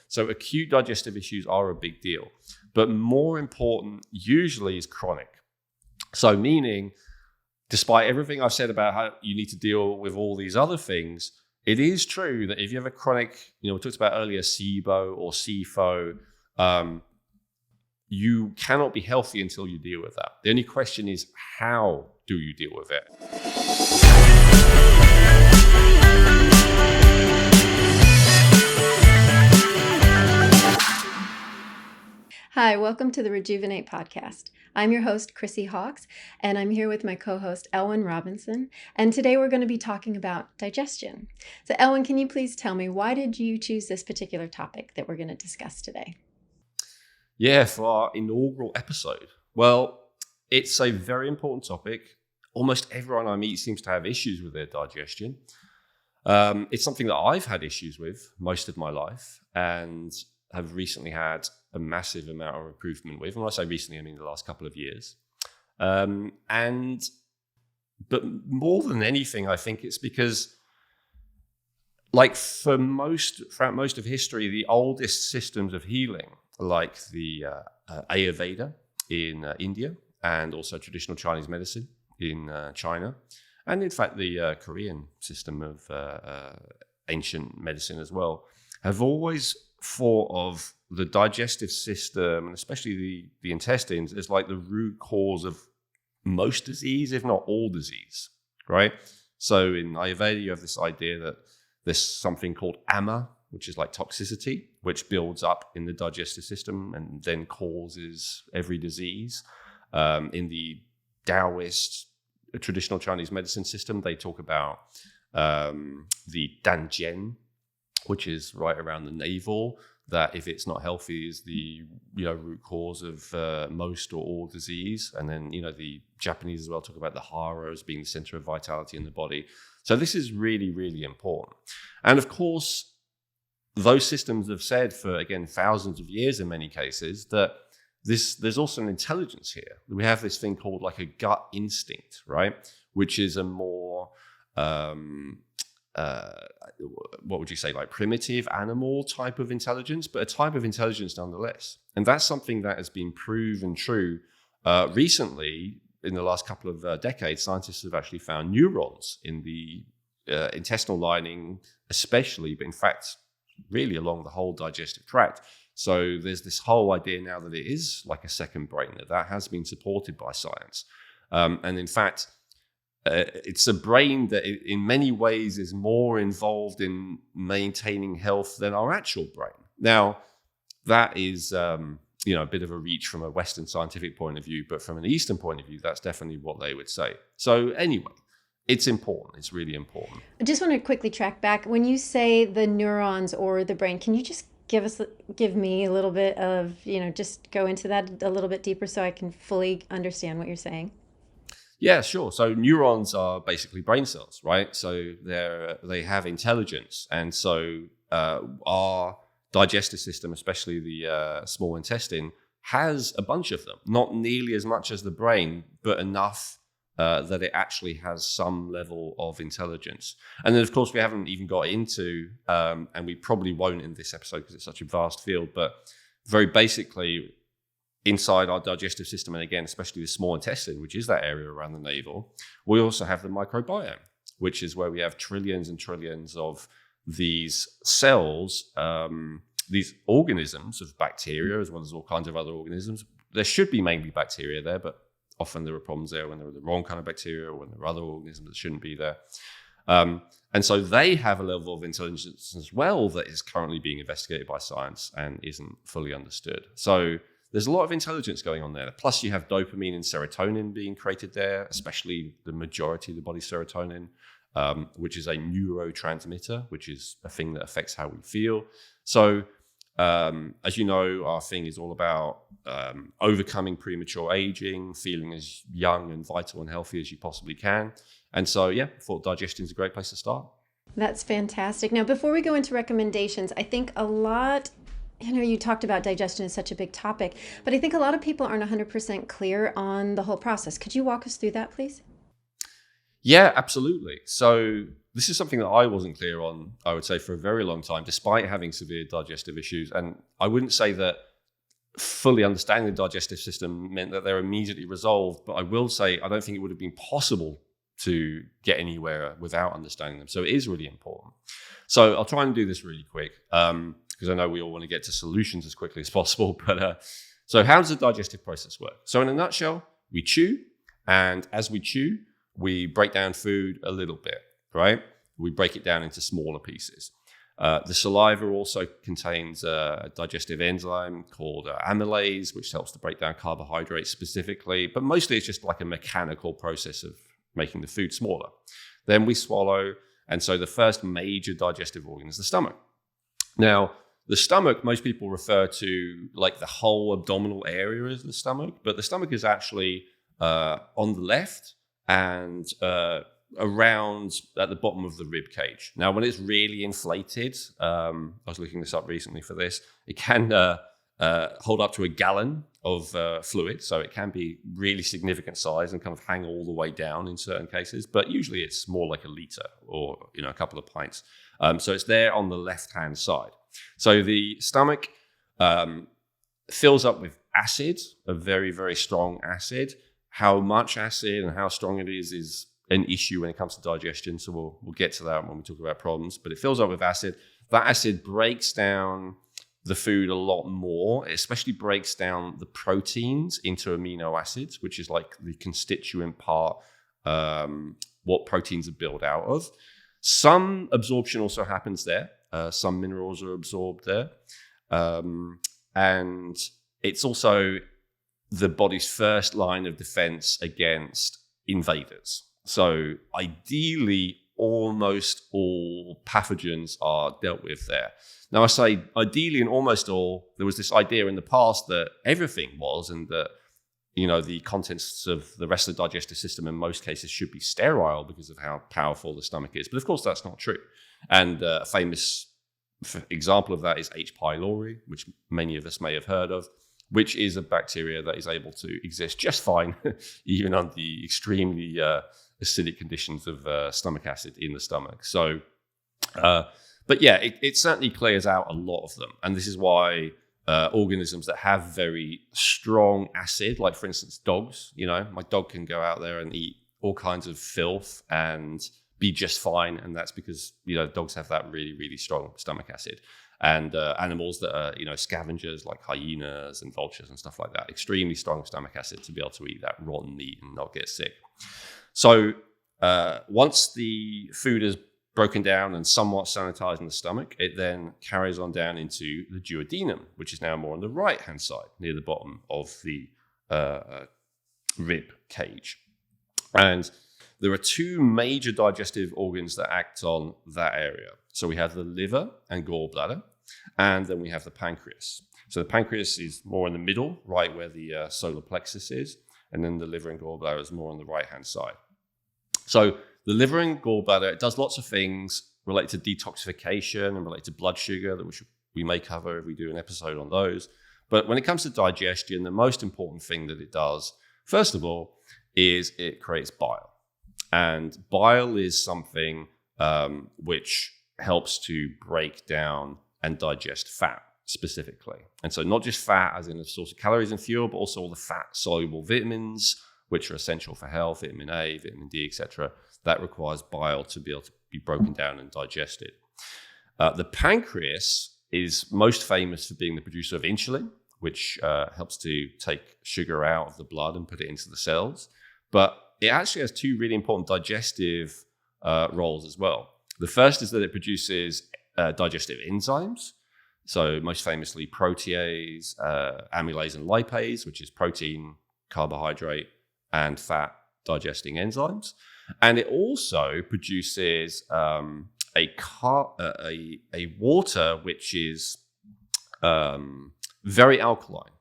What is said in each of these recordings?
So acute digestive issues are a big deal. But more important usually is chronic. So meaning, despite everything I've said about how you need to deal with all these other things, it is true that if you have a chronic, we talked about earlier SIBO or SIFO, you cannot be healthy until you deal with that. The only question is, how do you deal with it? Hi, welcome to the Rejuvenate podcast. I'm your host, Krissy Hawks, and I'm here with my co-host, Elwin Robinson. And today we're going to be talking about digestion. So Elwin, can you please tell me, why did you choose this particular topic that we're going to discuss today? Yeah, for our inaugural episode. Well, it's a very important topic. Almost everyone I meet seems to have issues with their digestion. It's something that I've had issues with most of my life and have recently had a massive amount of improvement with. And when I say recently, I mean the last couple of years. But more than anything, I think it's because, throughout most of history, the oldest systems of healing, like the Ayurveda in India, and also traditional Chinese medicine in China, and in fact the Korean system of ancient medicine as well, have always thought of the digestive system, and especially the intestines, as like the root cause of most disease, if not all disease, right? So in Ayurveda, you have this idea that there's something called ama, which is like toxicity, which builds up in the digestive system and then causes every disease. In the Taoist, traditional Chinese medicine system, they talk about the danjian, which is right around the navel, that if it's not healthy is the root cause of most or all disease. And then the Japanese as well talk about the hara as being the center of vitality in the body. So this is really, really important. And of course, those systems have said for, again, thousands of years in many cases, that there's also an intelligence here. We have this thing called like a gut instinct, right? Which is a more what would you say, like primitive animal type of intelligence, but a type of intelligence nonetheless. And that's something that has been proven true recently. In the last couple of decades, scientists have actually found neurons in the intestinal lining especially, but in fact, really along the whole digestive tract. So there's this whole idea now that it is like a second brain, that has been supported by science. And in fact, it's a brain that in many ways is more involved in maintaining health than our actual brain. Now, that is a bit of a reach from a Western scientific point of view, but from an Eastern point of view, that's definitely what they would say. So anyway, it's important. It's really important. I just want to quickly track back. When you say the neurons or the brain, can you just give me a little bit of, just go into that a little bit deeper so I can fully understand what you're saying? Yeah, sure. So neurons are basically brain cells, right? So they have intelligence. And so our digestive system, especially the small intestine, has a bunch of them. Not nearly as much as the brain, but enough that it actually has some level of intelligence. And then, of course, we haven't even got into, and we probably won't in this episode because it's such a vast field, but very basically, inside our digestive system, and again, especially the small intestine, which is that area around the navel, we also have the microbiome, which is where we have trillions and trillions of these cells, these organisms of bacteria, as well as all kinds of other organisms. There should be mainly bacteria there, but often there are problems there when there are the wrong kind of bacteria or when there are other organisms that shouldn't be there. And so they have a level of intelligence as well that is currently being investigated by science and isn't fully understood. So there's a lot of intelligence going on there. Plus, you have dopamine and serotonin being created there, especially the majority of the body's serotonin, which is a neurotransmitter, which is a thing that affects how we feel. So, as you know, our thing is all about overcoming premature aging, feeling as young and vital and healthy as you possibly can. And so, I thought digestion is a great place to start. That's fantastic. Now, before we go into recommendations, I think a lot... you talked about digestion as such a big topic, but I think a lot of people aren't 100% clear on the whole process. Could you walk us through that, please? Yeah, absolutely. So this is something that I wasn't clear on, I would say, for a very long time, despite having severe digestive issues. And I wouldn't say that fully understanding the digestive system meant that they're immediately resolved, but I will say I don't think it would have been possible to get anywhere without understanding them. So it is really important. So I'll try and do this really quick, because I know we all want to get to solutions as quickly as possible. But so how does the digestive process work? So in a nutshell, we chew, and as we chew, we break down food a little bit, right? We break it down into smaller pieces. The saliva also contains a digestive enzyme called amylase, which helps to break down carbohydrates specifically, but mostly it's just like a mechanical process of making the food smaller. Then we swallow, and so the first major digestive organ is the stomach. Now, the stomach, most people refer to like the whole abdominal area as the stomach, but the stomach is actually on the left and around at the bottom of the rib cage. Now, when it's really inflated, I was looking this up recently for this, it can hold up to a gallon of fluid, so it can be really significant size and kind of hang all the way down in certain cases, but usually it's more like a liter or a couple of pints. So it's there on the left-hand side. So the stomach fills up with acid, a very, very strong acid. How much acid and how strong it is an issue when it comes to digestion, so we'll get to that when we talk about problems, but it fills up with acid. That acid breaks down the food a lot more. It especially breaks down the proteins into amino acids, which is like the constituent part, what proteins are built out of. Some absorption also happens there. Some minerals are absorbed there. And it's also the body's first line of defense against invaders. So ideally, almost all pathogens are dealt with there. Now, I say ideally and almost all. There was this idea in the past that everything was, and that the contents of the rest of the digestive system in most cases should be sterile because of how powerful the stomach is. But of course, that's not true. And a famous example of that is H. pylori, which many of us may have heard of, which is a bacteria that is able to exist just fine, even under the extremely acidic conditions of stomach acid in the stomach. So, but yeah, it certainly clears out a lot of them. And this is why organisms that have very strong acid, like for instance, dogs, my dog can go out there and eat all kinds of filth and be just fine. And that's because, dogs have that really, really strong stomach acid. And animals that are, scavengers like hyenas and vultures and stuff like that, extremely strong stomach acid to be able to eat that rotten meat and not get sick. So once the food is broken down and somewhat sanitized in the stomach, it then carries on down into the duodenum, which is now more on the right-hand side, near the bottom of the rib cage. And there are two major digestive organs that act on that area. So we have the liver and gallbladder, and then we have the pancreas. So the pancreas is more in the middle, right where the solar plexus is, and then the liver and gallbladder is more on the right-hand side. So the liver and gallbladder, it does lots of things related to detoxification and related to blood sugar that we may cover if we do an episode on those. But when it comes to digestion, the most important thing that it does, first of all, is it creates bile. And bile is something which helps to break down and digest fat specifically. And so not just fat as in a source of calories and fuel, but also all the fat-soluble vitamins, which are essential for health, vitamin A, vitamin D, etc. That requires bile to be able to be broken down and digested. The pancreas is most famous for being the producer of insulin, which helps to take sugar out of the blood and put it into the cells. But it actually has two really important digestive roles as well. The first is that it produces digestive enzymes. So most famously protease, amylase, and lipase, which is protein, carbohydrate, and fat digesting enzymes. And it also produces a water which is very alkaline,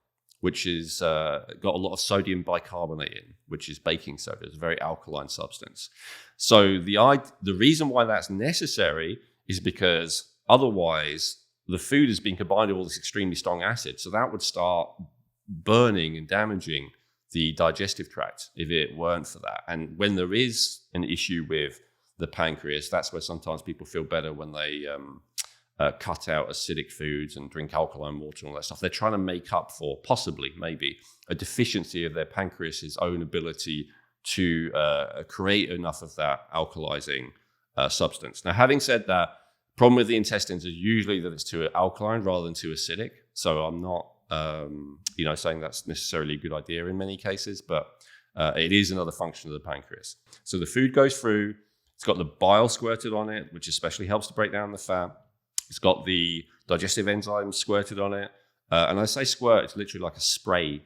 which is got a lot of sodium bicarbonate in, which is baking soda. It's a very alkaline substance. So the reason why that's necessary is because otherwise the food is being combined with all this extremely strong acid. So that would start burning and damaging the digestive tract if it weren't for that. And when there is an issue with the pancreas. That's where sometimes people feel better when they cut out acidic foods and drink alkaline water and all that stuff. They're trying to make up for, possibly, maybe, a deficiency of their pancreas's own ability to create enough of that alkalizing substance. Now, having said that, problem with the intestines is usually that it's too alkaline rather than too acidic. So I'm not, saying that's necessarily a good idea in many cases, but it is another function of the pancreas. So the food goes through. It's got the bile squirted on it, which especially helps to break down the fat. It's got the digestive enzymes squirted on it. And I say squirt, it's literally like a spray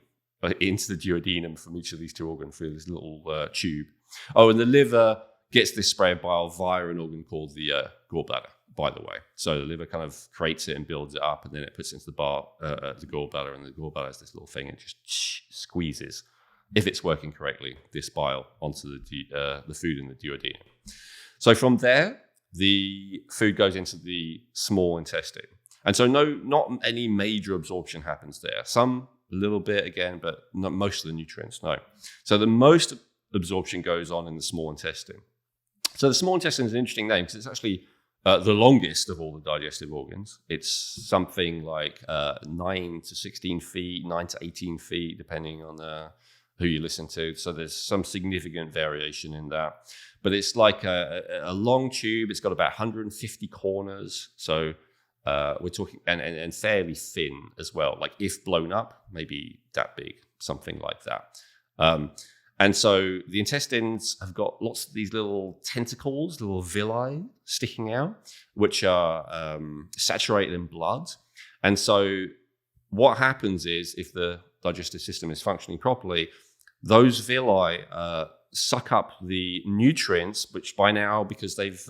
into the duodenum from each of these two organs through this little tube. Oh, and the liver gets this spray of bile via an organ called the gallbladder, by the way. So the liver kind of creates it and builds it up, and then it puts it into the gallbladder, and the gallbladder has this little thing, it just squeezes, if it's working correctly, this bile onto the food in the duodenum. So from there, the food goes into the small intestine. And so not any major absorption happens there. Some, a little bit again, but not most of the nutrients, no. So the most absorption goes on in the small intestine. So the small intestine is an interesting name because it's actually the longest of all the digestive organs. It's something like 9 to 16 feet, 9 to 18 feet, depending on who you listen to. So there's some significant variation in that. But it's like a long tube. It's got about 150 corners. So we're talking, and fairly thin as well. Like if blown up, maybe that big, something like that. And so the intestines have got lots of these little tentacles, little villi sticking out, which are saturated in blood. And so what happens is, if the digestive system is functioning properly, those villi suck up the nutrients, which by now, because they've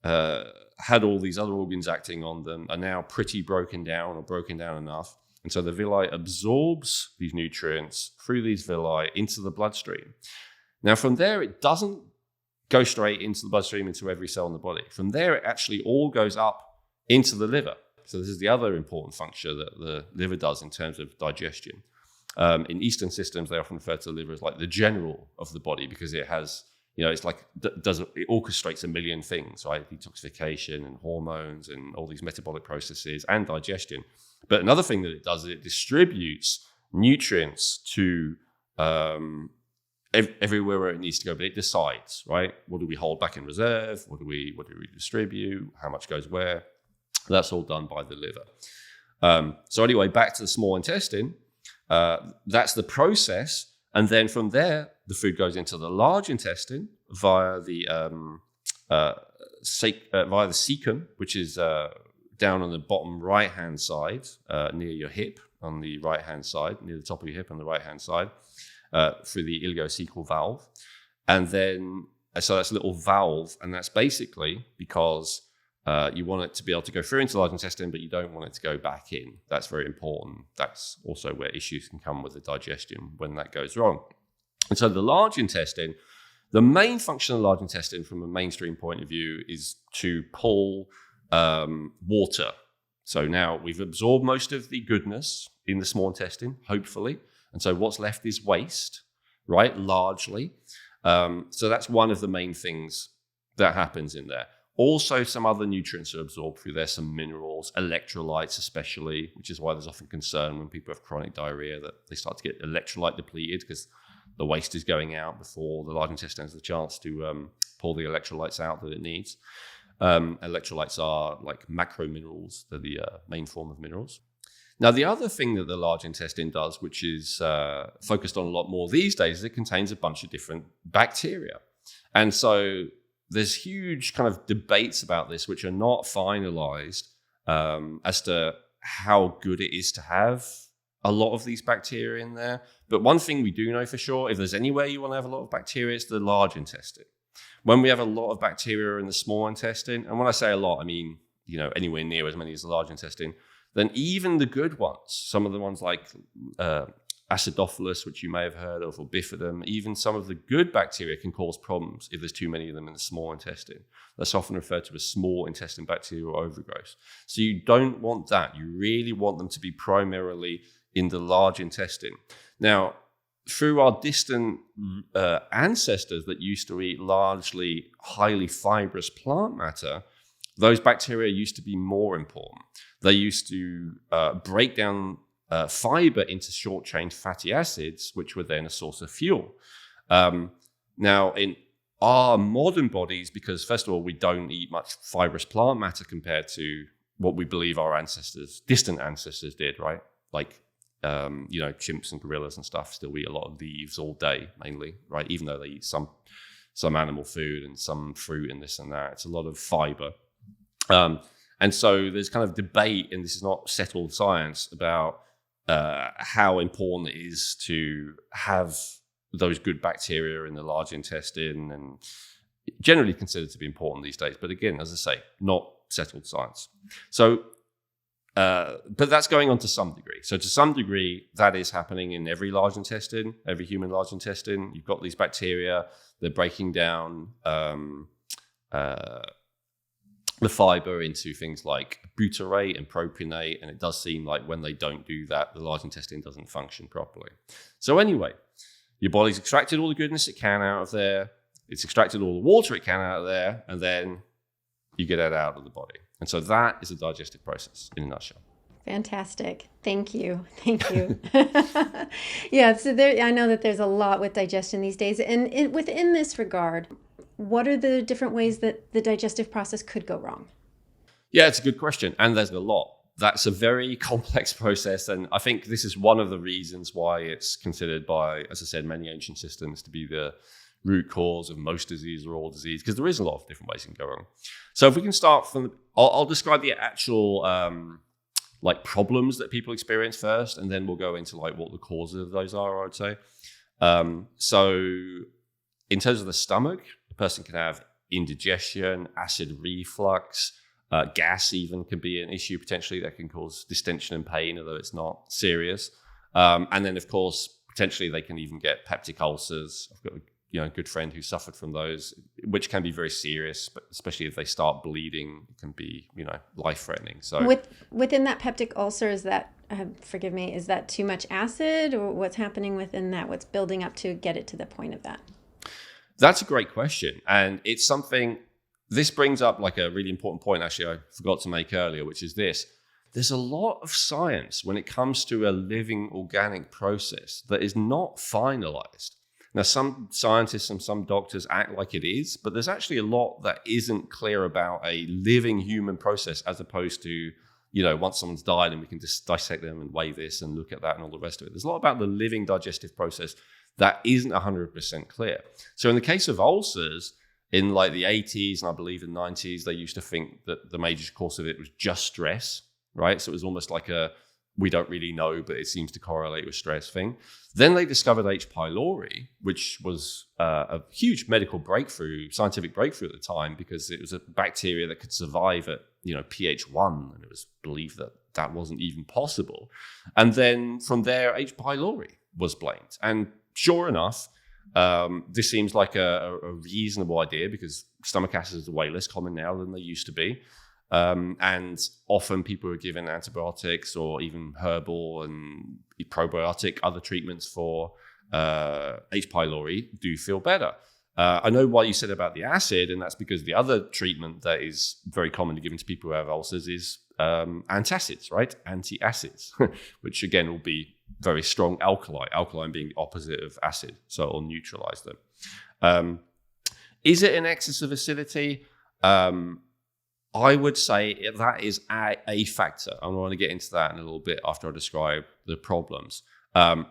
had all these other organs acting on them, are now pretty broken down enough. And so the villi absorbs these nutrients through these villi into the bloodstream. Now, from there, it doesn't go straight into the bloodstream, into every cell in the body. From there, it actually all goes up into the liver. So this is the other important function that the liver does in terms of digestion. In Eastern systems, they often refer to the liver as like the general of the body, because it has, it's like it orchestrates a million things, right? Detoxification and hormones and all these metabolic processes and digestion. But another thing that it does is it distributes nutrients to everywhere where it needs to go. But it decides, right? What do we hold back in reserve? What do we distribute? How much goes where? That's all done by the liver. So anyway, back to the small intestine. That's the process. And then from there, the food goes into the large intestine via the cecum, which is down on the bottom right-hand side, near your hip on the right-hand side, near the top of your hip on the right-hand side, through the ileocecal valve. And then, so that's a little valve, and that's basically because you want it to be able to go through into the large intestine, but you don't want it to go back in. That's very important. That's also where issues can come with the digestion when that goes wrong. And so the large intestine, the main function of the large intestine from a mainstream point of view is to pull water. So now we've absorbed most of the goodness in the small intestine, hopefully. And so what's left is waste, right? Largely. So that's one of the main things that happens in there. Also, some other nutrients are absorbed through there, some minerals, electrolytes especially, which is why there's often concern when people have chronic diarrhea that they start to get electrolyte depleted because the waste is going out before the large intestine has the chance to pull the electrolytes out that it needs. Electrolytes are like macro minerals. They're the main form of minerals. Now, the other thing that the large intestine does, which is focused on a lot more these days, is it contains a bunch of different bacteria. And so there's huge kind of debates about this, which are not finalized as to how good it is to have a lot of these bacteria in there. But one thing we do know for sure, if there's anywhere you want to have a lot of bacteria, it's the large intestine. When we have a lot of bacteria in the small intestine, and when I say a lot, I mean, anywhere near as many as the large intestine, then even the good ones, some of the ones like Acidophilus, which you may have heard of, or Bifidum, even some of the good bacteria can cause problems if there's too many of them in the small intestine. That's often referred to as small intestine bacterial overgrowth. So you don't want that. You really want them to be primarily in the large intestine. Now, through our distant ancestors that used to eat largely highly fibrous plant matter, those bacteria used to be more important. They used to break down fiber into short-chain fatty acids, which were then a source of fuel. Now, in our modern bodies, because first of all, we don't eat much fibrous plant matter compared to what we believe our ancestors, distant ancestors did, right? Like, chimps and gorillas and stuff still eat a lot of leaves all day, mainly, right? Even though they eat some animal food and some fruit and this and that. It's a lot of fiber. And so there's kind of debate, and this is not settled science, about how important it is to have those good bacteria in the large intestine, and generally considered to be important these days. But again, as I say, not settled science. So, but that's going on to some degree. So to some degree, that is happening in every large intestine, every human large intestine. You've got these bacteria, they're breaking down the fiber into things like butyrate and propionate, and it does seem like when they don't do that, the large intestine doesn't function properly. So anyway, your body's extracted all the goodness it can out of there, it's extracted all the water it can out of there, and then you get it out of the body. And so that is a digestive process in a nutshell. Fantastic. Thank you. Yeah, so I know that there's a lot with digestion these days. And within this regard, what are the different ways that the digestive process could go wrong? Yeah, it's a good question. And there's a lot. That's a very complex process. And I think this is one of the reasons why it's considered by, as I said, many ancient systems to be the root cause of most disease or all disease, because there is a lot of different ways it can go wrong. So if we can start from, I'll describe the actual problems that people experience first, and then we'll go into like what the causes of those are, I would say. So in terms of the stomach, the person can have indigestion, acid reflux, gas even can be an issue potentially that can cause distension and pain, although it's not serious. And then of course, potentially they can even get peptic ulcers. I've got a good friend who suffered from those, which can be very serious, but especially if they start bleeding, it can be, life-threatening. So within that peptic ulcer, is that, forgive me, is that too much acid, or what's happening within that? What's building up to get it to the point of that? That's a great question. And it's something, this brings up like a really important point, actually, I forgot to make earlier, which is this. There's a lot of science when it comes to a living organic process that is not finalized. Now, some scientists and some doctors act like it is, but there's actually a lot that isn't clear about a living human process, as opposed to, once someone's died and we can just dissect them and weigh this and look at that and all the rest of it. There's a lot about the living digestive process that isn't 100% clear. So in the case of ulcers, in like the 80s and I believe the 90s, they used to think that the major cause of it was just stress, right? So it was almost like we don't really know, but it seems to correlate with stress thing. Then they discovered H. pylori, which was a huge medical breakthrough, scientific breakthrough at the time, because it was a bacteria that could survive at, pH 1, and it was believed that that wasn't even possible. And then from there, H. pylori was blamed. And sure enough, this seems like a reasonable idea, because stomach acids are way less common now than they used to be. And often people are given antibiotics or even herbal and probiotic, other treatments for H. pylori do feel better. I know what you said about the acid, and that's because the other treatment that is very commonly given to people who have ulcers is antacids, right? Anti-acids, which again will be very strong alkaline being the opposite of acid, so it'll neutralize them. Is it an excess of acidity? I would say that is a factor. I want to get into that in a little bit after I describe the problems. And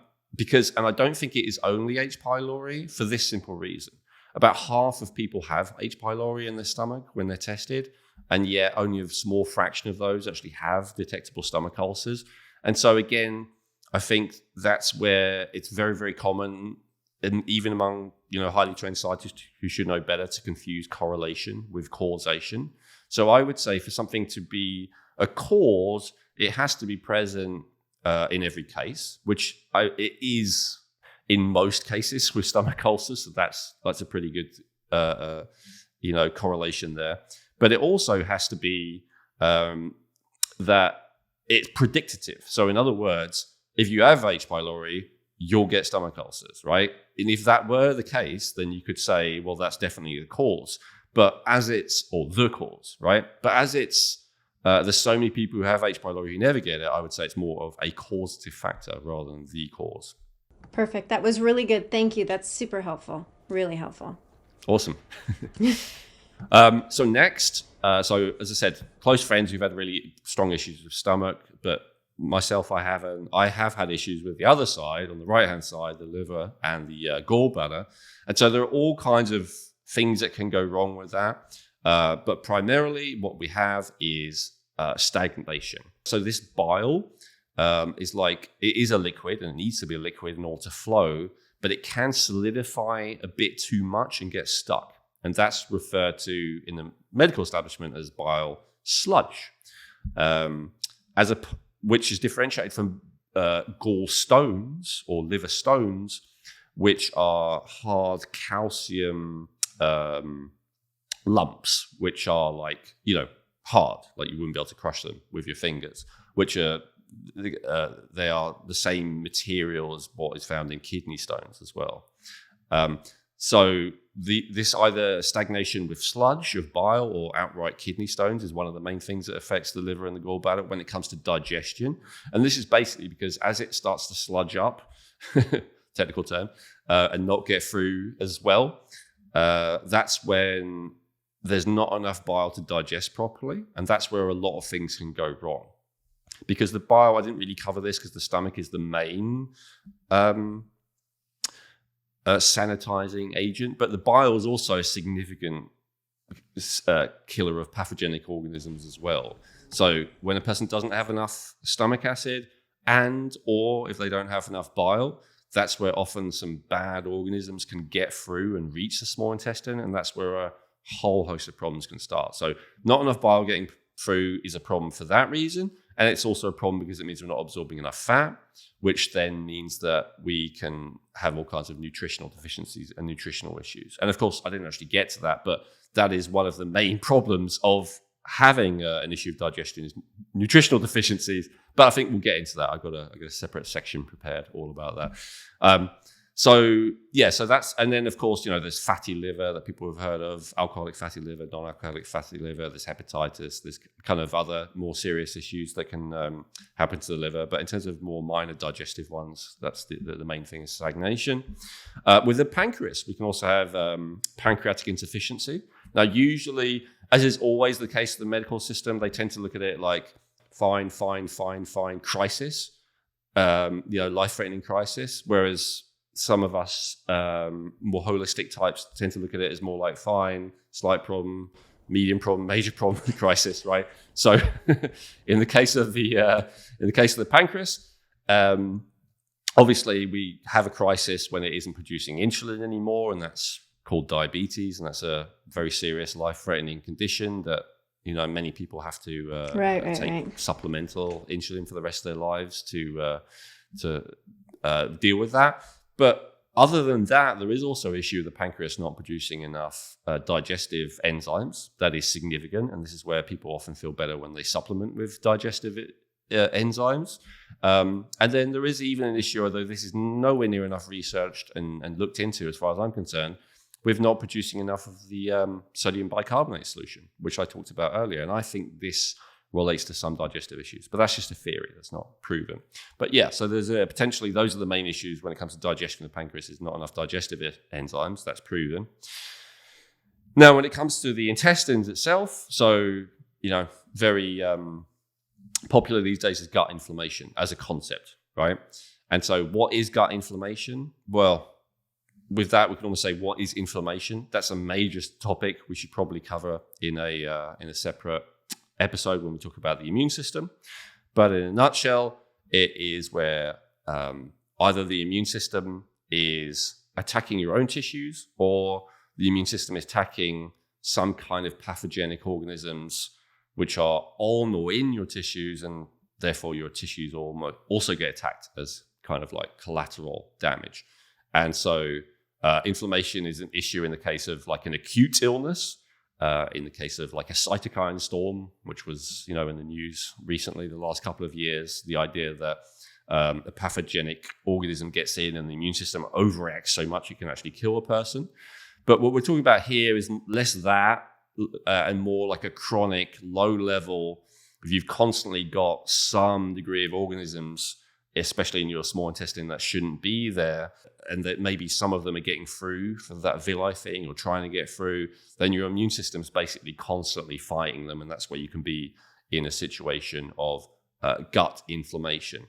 I don't think it is only H. pylori for this simple reason. About half of people have H. pylori in their stomach when they're tested, and yet only a small fraction of those actually have detectable stomach ulcers. And so again, I think that's where it's very, very common, and even among highly trained scientists who should know better, to confuse correlation with causation. So I would say for something to be a cause, it has to be present in every case, which it is in most cases with stomach ulcers. So that's a pretty good correlation there. But it also has to be that it's predictive. So in other words, if you have H. pylori, you'll get stomach ulcers, right? And if that were the case, then you could say, well, that's definitely the cause. But as it's, or the cause, right? But as it's, there's so many people who have H. pylori who never get it, I would say it's more of a causative factor rather than the cause. Perfect. That was really good. Thank you. That's super helpful. Really helpful. Awesome. So next, so as I said, close friends who've had really strong issues with stomach, but myself, I have had issues with the other side, on the right-hand side, the liver and the gallbladder. And so there are all kinds of things that can go wrong with that. But primarily what we have is stagnation. So this bile it is a liquid and it needs to be a liquid in order to flow, but it can solidify a bit too much and get stuck. And that's referred to in the medical establishment as bile sludge, which is differentiated from gallstones or liver stones, which are hard calcium lumps, which are hard, like you wouldn't be able to crush them with your fingers, which are they are the same material as what is found in kidney stones as well. So this either stagnation with sludge of bile or outright kidney stones is one of the main things that affects the liver and the gallbladder when it comes to digestion. And this is basically because as it starts to sludge up, technical term, and not get through as well, that's when there's not enough bile to digest properly. And that's where a lot of things can go wrong. Because the bile, I didn't really cover this because the stomach is the main sanitizing agent, but the bile is also a significant killer of pathogenic organisms as well. So when a person doesn't have enough stomach acid or if they don't have enough bile, that's where often some bad organisms can get through and reach the small intestine, and that's where a whole host of problems can start. So not enough bile getting through is a problem for that reason. And it's also a problem because it means we're not absorbing enough fat, which then means that we can have all kinds of nutritional deficiencies and nutritional issues. And of course, I didn't actually get to that, but that is one of the main problems of having an issue of digestion is nutritional deficiencies. But I think we'll get into that. I've got a separate section prepared all about that. So that's, and then of course, there's fatty liver that people have heard of, alcoholic fatty liver, non-alcoholic fatty liver, there's hepatitis, there's kind of other more serious issues that can happen to the liver. But in terms of more minor digestive ones, that's the main thing is stagnation. With the pancreas, we can also have pancreatic insufficiency. Now, usually, as is always the case in the medical system, they tend to look at it like fine, crisis, life-threatening crisis, whereas some of us more holistic types tend to look at it as more like fine, slight problem, medium problem, major problem, crisis, right? So in the case of the pancreas, obviously we have a crisis when it isn't producing insulin anymore, and that's called diabetes, and that's a very serious life-threatening condition that many people have to take supplemental insulin for the rest of their lives to deal with that. But other than that, there is also an issue of the pancreas not producing enough digestive enzymes. That is significant, and this is where people often feel better when they supplement with digestive enzymes. And then there is even an issue, although this is nowhere near enough researched and looked into as far as I'm concerned, with not producing enough of the sodium bicarbonate solution, which I talked about earlier. And I think this relates to some digestive issues, but that's just a theory. That's not proven. But yeah, so there's potentially those are the main issues when it comes to digestion of the pancreas is not enough digestive enzymes. That's proven. Now, when it comes to the intestines itself, so, very popular these days is gut inflammation as a concept, right? And so what is gut inflammation? Well, with that, we can almost say, what is inflammation? That's a major topic we should probably cover in a separate episode when we talk about the immune system. But in a nutshell, it is where either the immune system is attacking your own tissues or the immune system is attacking some kind of pathogenic organisms which are on or in your tissues, and therefore your tissues also get attacked as kind of like collateral damage. And so inflammation is an issue in the case of like an acute illness, in the case of like a cytokine storm, which was, in the news recently, the last couple of years, the idea that a pathogenic organism gets in and the immune system overreacts so much it can actually kill a person. But what we're talking about here is less that and more like a chronic, low level. If you've constantly got some degree of organisms, especially in your small intestine, that shouldn't be there, and that maybe some of them are getting through for that villi thing or trying to get through, then your immune system's basically constantly fighting them, and that's where you can be in a situation of gut inflammation.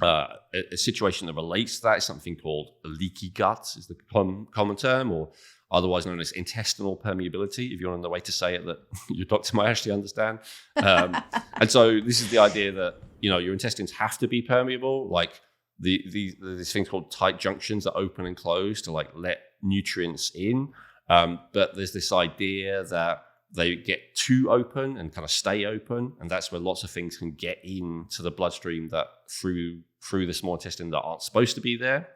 A situation that relates to that is something called leaky gut, is the common term, or otherwise known as intestinal permeability, if you're on the way to say it that your doctor might actually understand. And so this is the idea that, your intestines have to be permeable, like these things called tight junctions that open and close to like let nutrients in. But there's this idea that they get too open and kind of stay open, and that's where lots of things can get into the bloodstream that through the small intestine that aren't supposed to be there.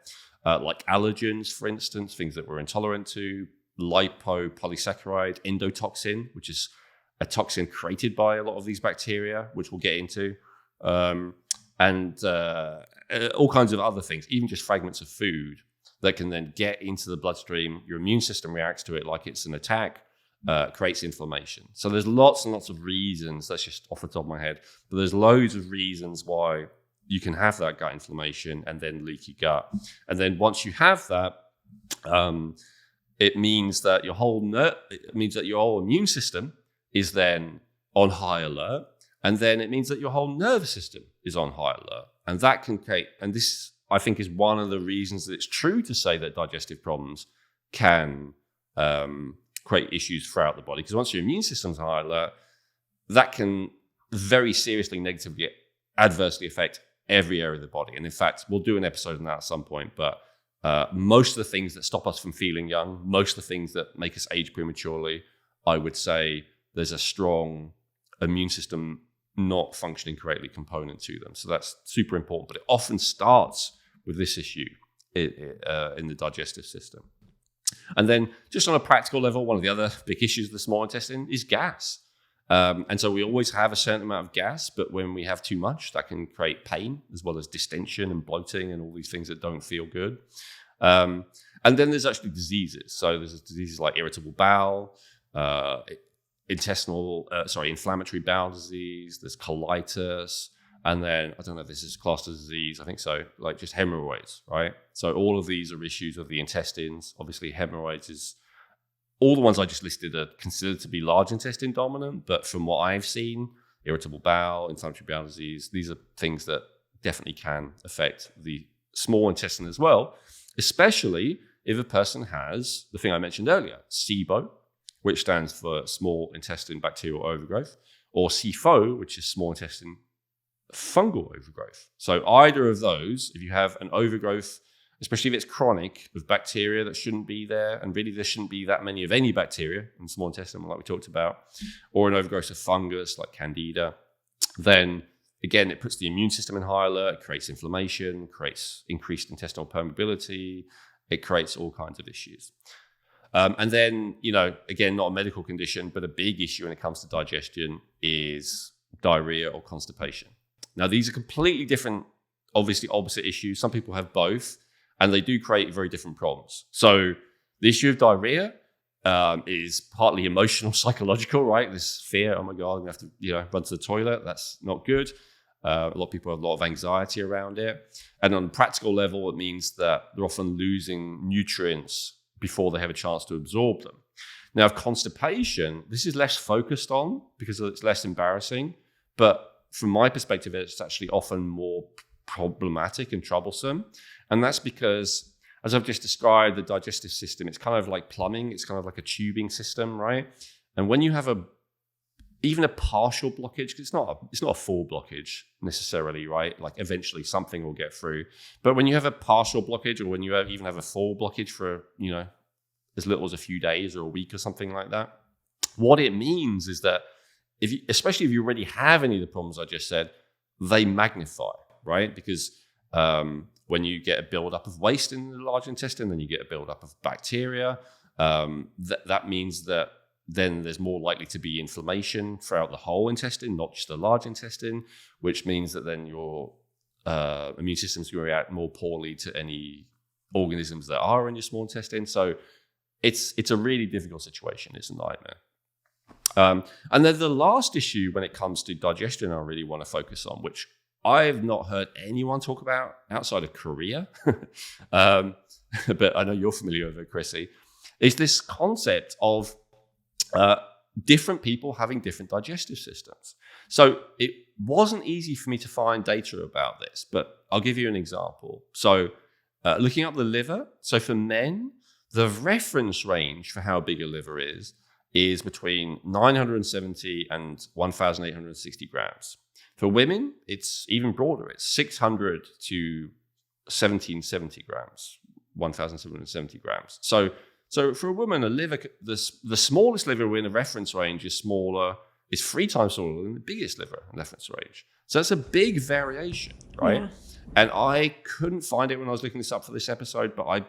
Like allergens, for instance, things that we're intolerant to, lipopolysaccharide, endotoxin, which is a toxin created by a lot of these bacteria, which we'll get into, and all kinds of other things, even just fragments of food that can then get into the bloodstream. Your immune system reacts to it like it's an attack, creates inflammation. So there's lots and lots of reasons, that's just off the top of my head, but there's loads of reasons why you can have that gut inflammation and then leaky gut. And then once you have that, it means that your whole immune system is then on high alert. And then it means that your whole nervous system is on high alert. And that can create, and this I think is one of the reasons that it's true to say that digestive problems can create issues throughout the body. Because once your immune system's on high alert, that can very seriously negatively, adversely affect every area of the body. And in fact, we'll do an episode on that at some point, but most of the things that stop us from feeling young, most of the things that make us age prematurely, I would say there's a strong immune system not functioning correctly component to them. So that's super important, but it often starts with this issue in the digestive system. And then just on a practical level, one of the other big issues of the small intestine is gas. And so we always have a certain amount of gas, but when we have too much, that can create pain as well as distension and bloating and all these things that don't feel good. And then there's actually diseases. So there's diseases like irritable bowel, inflammatory bowel disease, there's colitis, and then, I don't know if this is classed as disease, I think so, like just hemorrhoids, right? So all of these are issues of the intestines. Obviously, hemorrhoids is, all the ones I just listed are considered to be large intestine dominant, but from what I've seen, irritable bowel, inflammatory bowel disease, these are things that definitely can affect the small intestine as well, especially if a person has the thing I mentioned earlier, SIBO, which stands for small intestine bacterial overgrowth, or SIFO, which is small intestine fungal overgrowth. So either of those, if you have an overgrowth, especially if it's chronic, of bacteria that shouldn't be there, and really there shouldn't be that many of any bacteria in the small intestine, like we talked about, or an overgrowth of fungus like candida, then again, it puts the immune system in high alert, creates inflammation, creates increased intestinal permeability, it creates all kinds of issues. And then, again, not a medical condition, but a big issue when it comes to digestion is diarrhea or constipation. Now, these are completely different, obviously opposite issues. Some people have both, and they do create very different problems. So the issue of diarrhea is partly emotional, psychological, right? This fear, oh my God, I'm going to have to run to the toilet. That's not good. A lot of people have a lot of anxiety around it. And on a practical level, it means that they're often losing nutrients before they have a chance to absorb them. Now, constipation, this is less focused on because it's less embarrassing. But from my perspective, it's actually often more problematic and troublesome. And that's because, as I've just described, the digestive system, it's kind of like plumbing. It's kind of like a tubing system, right? And when you have even a partial blockage, because it's not a full blockage necessarily, right? Like eventually something will get through. But when you have a partial blockage, or when you even have a full blockage for, as little as a few days or a week or something like that, what it means is that especially if you already have any of the problems I just said, they magnify, right? Because when you get a buildup of waste in the large intestine, then you get a buildup of bacteria. That means that then there's more likely to be inflammation throughout the whole intestine, not just the large intestine, which means that then your immune system's going to react more poorly to any organisms that are in your small intestine. So it's a really difficult situation. It's a nightmare. And then the last issue when it comes to digestion I really want to focus on, which I've not heard anyone talk about outside of Korea, but I know you're familiar with it, Krissy, is this concept of different people having different digestive systems. So it wasn't easy for me to find data about this, but I'll give you an example. So looking up the liver, so for men, the reference range for how big a liver is between 970 and 1,860 grams. For women, it's even broader. It's 600 to 1,770 grams, 1,770 grams. So for a woman, a liver, the smallest liver in a reference range is 3 times smaller than the biggest liver in reference range. So that's a big variation, right? Yeah. And I couldn't find it when I was looking this up for this episode, but I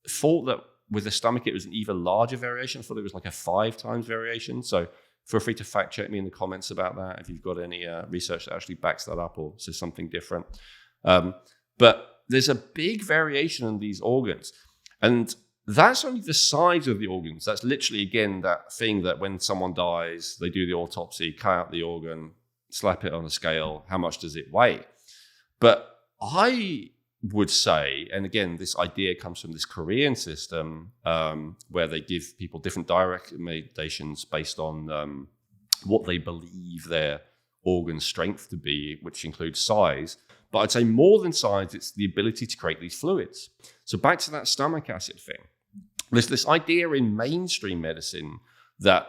thought that with the stomach, it was an even larger variation. I thought it was like a 5 times variation. So feel free to fact check me in the comments about that if you've got any research that actually backs that up or says something different. But there's a big variation in these organs. And that's only the size of the organs. That's literally, again, that thing that when someone dies, they do the autopsy, cut out the organ, slap it on a scale. How much does it weigh? But I would say, and again, this idea comes from this Korean system where they give people different diet recommendations based on what they believe their organ strength to be, which includes size. But I'd say more than size, it's the ability to create these fluids. So back to that stomach acid thing. There's this idea in mainstream medicine that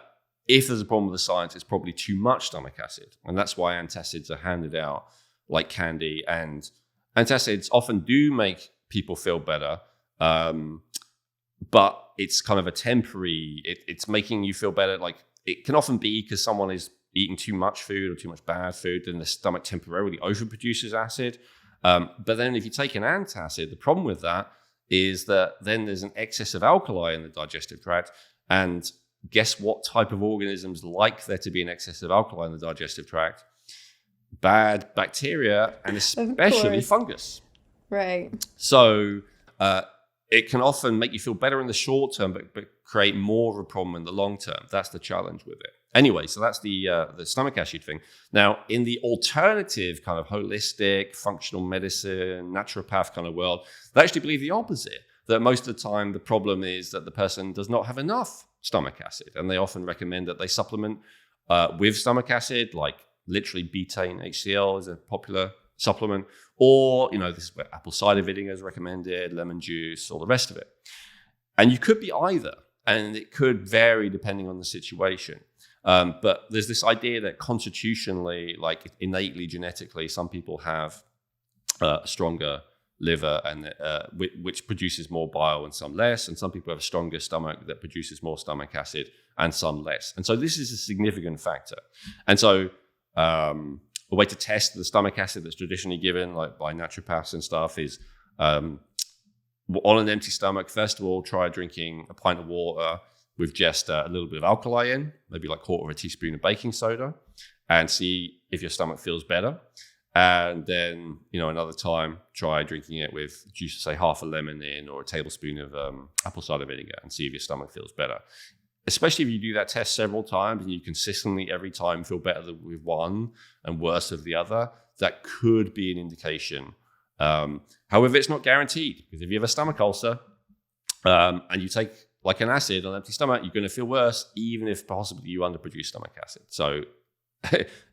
if there's a problem with the science, it's probably too much stomach acid. And that's why antacids are handed out like candy. And antacids often do make people feel better, but it's kind of a temporary, it's making you feel better. Like it can often be because someone is eating too much food or too much bad food, then the stomach temporarily overproduces acid. But then if you take an antacid, the problem with that is that then there's an excess of alkali in the digestive tract. And guess what type of organisms like there to be an excess of alkali in the digestive tract? Bad bacteria, and especially fungus. Right. So it can often make you feel better in the short term, but create more of a problem in the long term. That's the challenge with it. Anyway, so that's the stomach acid thing. Now, in the alternative kind of holistic, functional medicine, naturopath kind of world, they actually believe the opposite, that most of the time the problem is that the person does not have enough stomach acid. And they often recommend that they supplement with stomach acid, like literally betaine HCl is a popular supplement, or, this is where apple cider vinegar is recommended, lemon juice, all the rest of it. And you could be either, and it could vary depending on the situation. But there's this idea that constitutionally, like innately, genetically, some people have a stronger liver and which produces more bile and some less, and some people have a stronger stomach that produces more stomach acid and some less. And so this is a significant factor. And so a way to test the stomach acid that's traditionally given, like by naturopaths and stuff, is on an empty stomach, first of all, try drinking a pint of water with just a little bit of alkali in, maybe like 1/4 teaspoon of baking soda, and see if your stomach feels better. And then, another time, try drinking it with juice, say half a lemon in, or a tablespoon of apple cider vinegar, and see if your stomach feels better. Especially if you do that test several times and you consistently every time feel better with one and worse with the other, that could be an indication. However, it's not guaranteed, because if you have a stomach ulcer and you take like an acid on an empty stomach, you're going to feel worse, even if possibly you underproduce stomach acid. So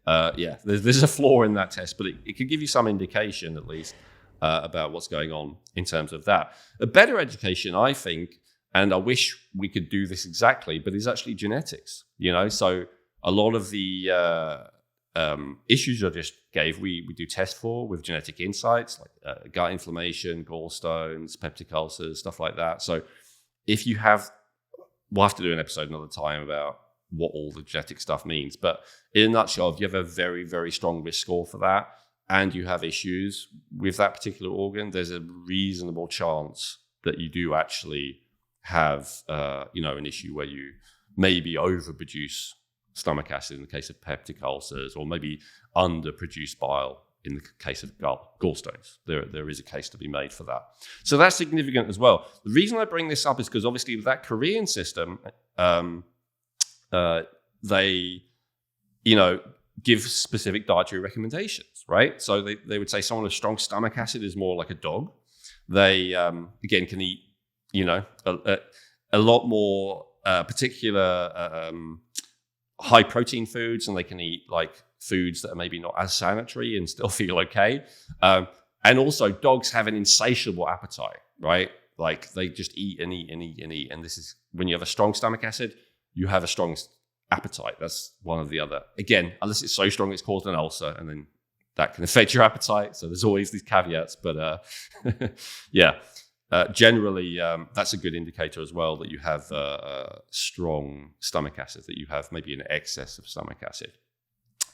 there's a flaw in that test, but it could give you some indication at least about what's going on in terms of that. A better education, I think, and I wish we could do this exactly, but it's actually genetics, So a lot of the issues I just gave, we do test for with genetic insights, like gut inflammation, gallstones, peptic ulcers, stuff like that. So if you have, we'll have to do an episode another time about what all the genetic stuff means. But in a nutshell, if you have a very, very strong risk score for that, and you have issues with that particular organ, there's a reasonable chance that you do actually have, an issue where you maybe overproduce stomach acid in the case of peptic ulcers, or maybe underproduce bile in the case of gallstones. There is a case to be made for that. So that's significant as well. The reason I bring this up is because obviously with that Korean system, they, give specific dietary recommendations, right? So they would say someone with strong stomach acid is more like a dog. They, again, can eat, a lot more particular high protein foods, and they can eat like foods that are maybe not as sanitary and still feel okay. And also dogs have an insatiable appetite, right? Like they just eat and eat and eat and eat. And this is when you have a strong stomach acid, you have a strong appetite. That's one of the other. Again, unless it's so strong it's caused an ulcer, and then that can affect your appetite. So there's always these caveats. But generally, that's a good indicator as well that you have a strong stomach acid, that you have maybe an excess of stomach acid.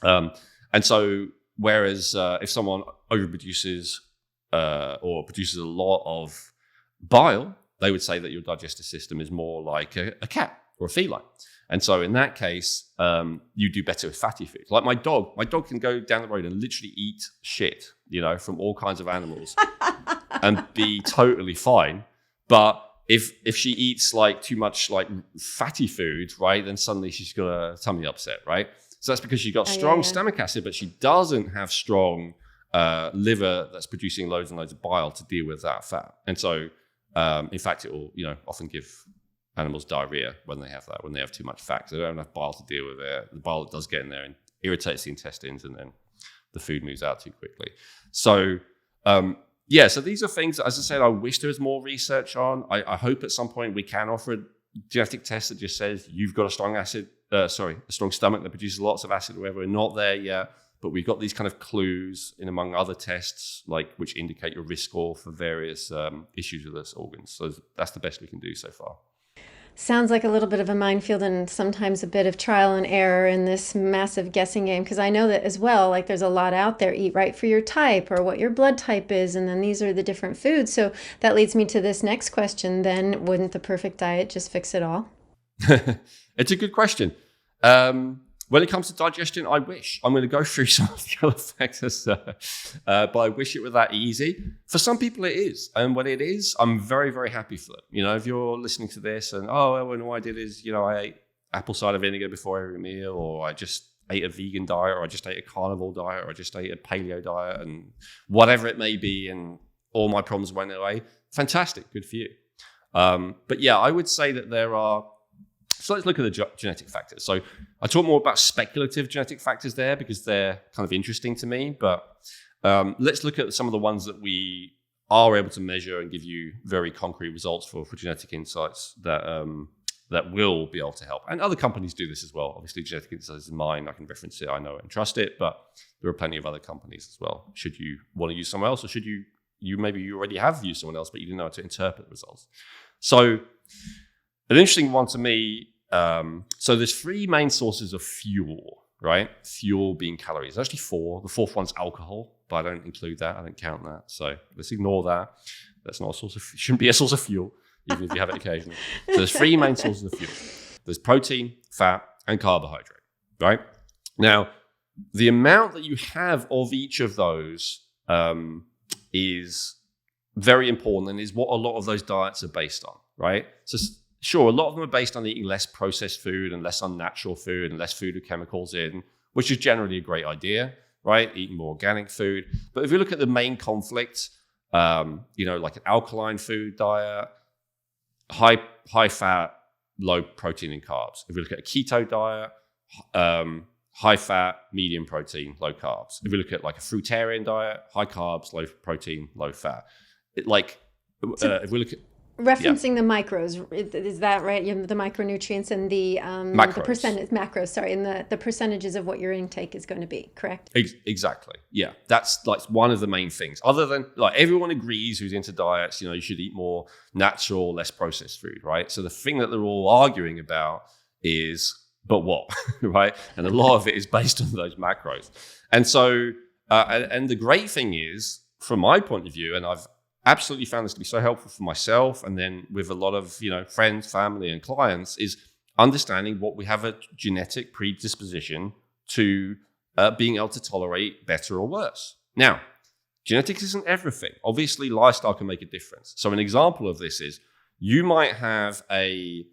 And so, whereas if someone overproduces or produces a lot of bile, they would say that your digestive system is more like a cat or a feline. And so in that case, you do better with fatty foods. Like my dog can go down the road and literally eat shit, from all kinds of animals and be totally fine. But if she eats like too much like fatty food, right, then suddenly she's got a tummy upset, right? So that's because she's got strong stomach acid, but she doesn't have strong liver that's producing loads and loads of bile to deal with that fat. And so, in fact, it will, often give animals diarrhea when they have that, when they have too much fat. They don't have enough bile to deal with it. The bile does get in there and irritates the intestines, and then the food moves out too quickly. So, so these are things that, as I said, I wish there was more research on. I hope at some point we can offer a genetic test that just says you've got a strong stomach that produces lots of acid or whatever. We're not there yet, but we've got these kind of clues in among other tests, like which indicate your risk score for various issues with this organs. So that's the best we can do so far. Sounds like a little bit of a minefield and sometimes a bit of trial and error in this massive guessing game, because I know that as well, like there's a lot out there, eat right for your type or what your blood type is, and then these are the different foods. So that leads me to this next question then. Wouldn't the perfect diet just fix it all? It's a good question. When it comes to digestion, I wish. I'm going to go through some of the other factors, but I wish it were that easy. For some people it is. And when it is, I'm very, very happy for them. If you're listening to this and, when all I did is, I ate apple cider vinegar before every meal, or I just ate a vegan diet, or I just ate a carnivore diet, or I just ate a paleo diet, and whatever it may be, and all my problems went away. Fantastic. Good for you. But yeah, I would say that there are. So let's look at the genetic factors. So I talk more about speculative genetic factors there because they're kind of interesting to me. But let's look at some of the ones that we are able to measure and give you very concrete results for genetic insights that will be able to help. And other companies do this as well. Obviously, Genetic Insights is mine. I can reference it. I know it and trust it. But there are plenty of other companies as well. Should you want to use someone else, or should you maybe you already have used someone else, but you didn't know how to interpret the results. So an interesting one to me, so there's three main sources of fuel, right? Fuel being calories. There's actually four. The fourth one's alcohol, but I don't include that. I don't count that. So let's ignore that. That's not a source of, shouldn't be a source of fuel, even if you have it occasionally. So there's three main sources of fuel. There's protein, fat, and carbohydrate, right? Now, the amount that you have of each of those is very important and is what a lot of those diets are based on, right? So sure, a lot of them are based on eating less processed food and less unnatural food and less food with chemicals in, which is generally a great idea, right? Eating more organic food. But if you look at the main conflicts, like an alkaline food diet, high fat, low protein and carbs. If we look at a keto diet, high fat, medium protein, low carbs. If we look at like a fruitarian diet, high carbs, low protein, low fat. If we look at referencing the macros, is that right? You have the micronutrients and the macros. Sorry, and the percentages of what your intake is going to be, correct? Exactly. Yeah, that's like one of the main things. Other than like everyone agrees who's into diets, you should eat more natural, less processed food, right? So the thing that they're all arguing about is, but what, right? And a lot of it is based on those macros. And so, and the great thing is, from my point of view, and I've absolutely found this to be so helpful for myself and then with a lot of friends, family and clients, is understanding what we have a genetic predisposition to being able to tolerate better or worse, Now, genetics isn't everything. Obviously, lifestyle can make a difference. So an example of this is you might have a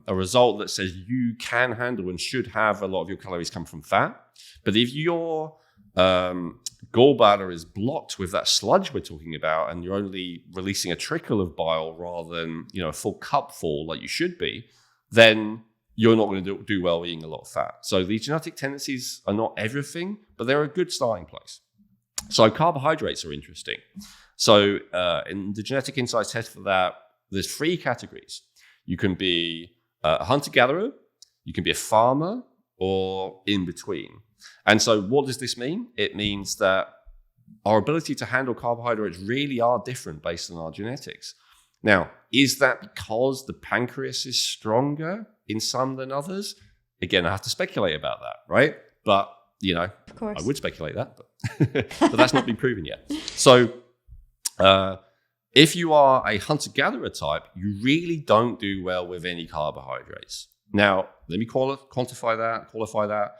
result that says you can handle and should have a lot of your calories come from fat. But if your gallbladder is blocked with that sludge we're talking about, and you're only releasing a trickle of bile rather than a full cupful like you should be, then you're not going to do well eating a lot of fat. So these genetic tendencies are not everything, but they're a good starting place. So carbohydrates are interesting. So in the genetic insights test for that, there's 3 categories. You can be a hunter-gatherer, you can be a farmer, or in between. And so what does this mean? It means that our ability to handle carbohydrates really are different based on our genetics. Now, is that because the pancreas is stronger in some than others? Again, I have to speculate about that, right? But, of course, I would speculate that, but that's not been proven yet. So, if you are a hunter-gatherer type, you really don't do well with any carbohydrates. Now, let me qualify that.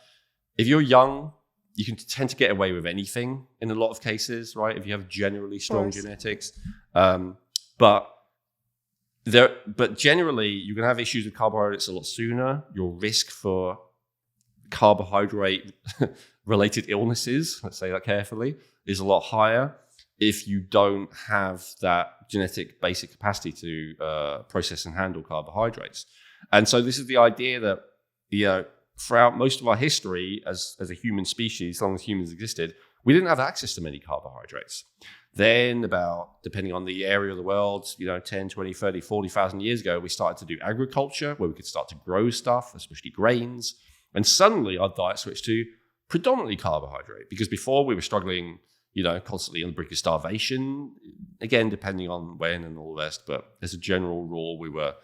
If you're young, you can tend to get away with anything in a lot of cases, right? If you have generally strong genetics. But generally, you can have issues with carbohydrates a lot sooner. Your risk for carbohydrate-related illnesses, let's say that carefully, is a lot higher if you don't have that genetic basic capacity to process and handle carbohydrates. And so this is the idea that, throughout most of our history as a human species, as long as humans existed, we didn't have access to many carbohydrates. Then depending on the area of the world, 10, 20, 30, 40,000 years ago, we started to do agriculture where we could start to grow stuff, especially grains. And suddenly our diet switched to predominantly carbohydrate, because before we were struggling, constantly on the brink of starvation, again, depending on when and all the rest. But as a general rule, we were,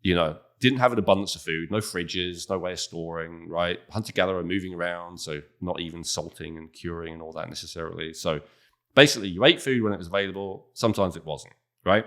didn't have an abundance of food, no fridges, no way of storing, right? Hunter-gatherer moving around, so not even salting and curing and all that necessarily. So basically, you ate food when it was available. Sometimes it wasn't, right?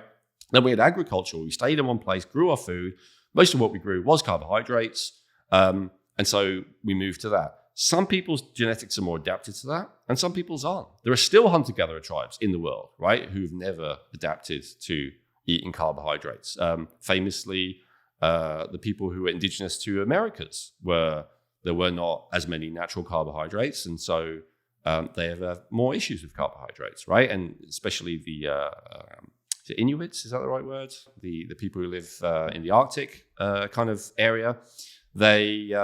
Then we had agriculture. We stayed in one place, grew our food. Most of what we grew was carbohydrates. And so we moved to that. Some people's genetics are more adapted to that, and some people's aren't. There are still hunter-gatherer tribes in the world, right, who've never adapted to eating carbohydrates. Famously, the people who were indigenous to Americas there were not as many natural carbohydrates, and so they have more issues with carbohydrates, right? And especially the Inuits, is that the right word? The people who live in the Arctic kind of area, they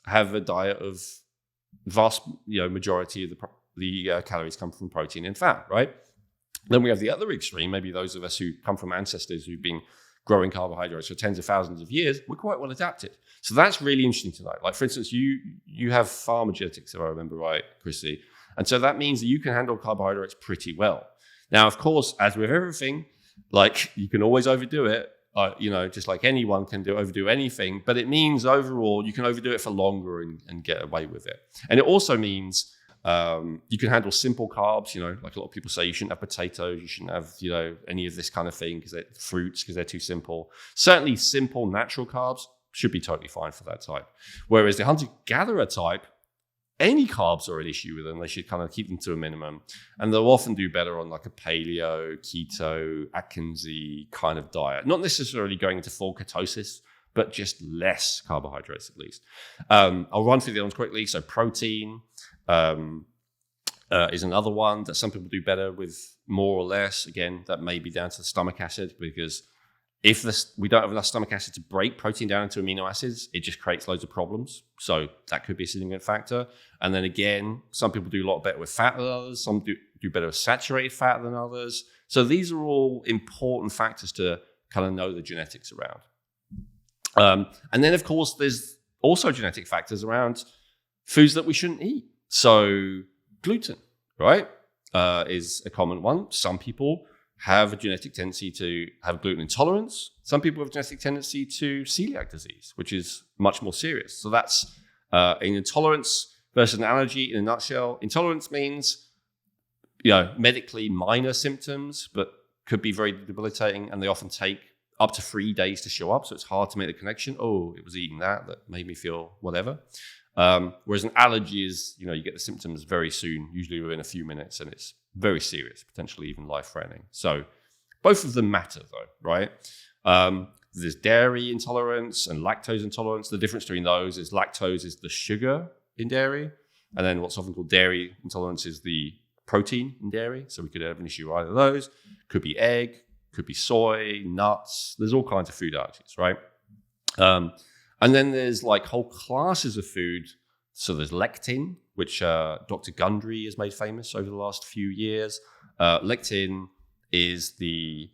have a diet of vast, majority of the calories come from protein and fat, right? Then we have the other extreme, maybe those of us who come from ancestors who've been growing carbohydrates for tens of thousands of years, we're quite well adapted. So that's really interesting to know. Like, for instance, you have farmer genetics, if I remember right, Krissy. And so that means that you can handle carbohydrates pretty well. Now, of course, as with everything, like, you can always overdo it. Just like anyone can overdo anything, but it means overall you can overdo it for longer and get away with it. And it also means you can handle simple carbs. Like a lot of people say, you shouldn't have potatoes, you shouldn't have any of this kind of thing because they're too simple. Certainly, simple natural carbs should be totally fine for that type. Whereas the hunter-gatherer type, any carbs are an issue with them. They should kind of keep them to a minimum. And they'll often do better on like a paleo, keto, Atkinsy kind of diet. Not necessarily going into full ketosis, but just less carbohydrates at least. I'll run through the ones quickly. So protein is another one that some people do better with more or less. Again, that may be down to the stomach acid, because if we don't have enough stomach acid to break protein down into amino acids, it just creates loads of problems. So that could be a significant factor. And then again, some people do a lot better with fat than others. Some do better with saturated fat than others. So these are all important factors to kind of know the genetics around. And then, of course, there's also genetic factors around foods that we shouldn't eat. So gluten, right, is a common one. Some people have a genetic tendency to have gluten intolerance. Some people have a genetic tendency to celiac disease, which is much more serious. So that's an intolerance versus an allergy in a nutshell. Intolerance means, medically minor symptoms, but could be very debilitating, and they often take up to 3 days to show up. So it's hard to make the connection. Oh, it was eating that made me feel whatever. Whereas an allergy is, you get the symptoms very soon, usually within a few minutes, and it's very serious, potentially even life-threatening. So both of them matter, though, right? There's dairy intolerance and lactose intolerance. The difference between those is lactose is the sugar in dairy, and then what's often called dairy intolerance is the protein in dairy. So we could have an issue with either of those. Could be egg, could be soy, nuts. There's all kinds of food allergies, right? And then there's like whole classes of food. So there's lectin, which Dr. Gundry has made famous over the last few years. Lectin is the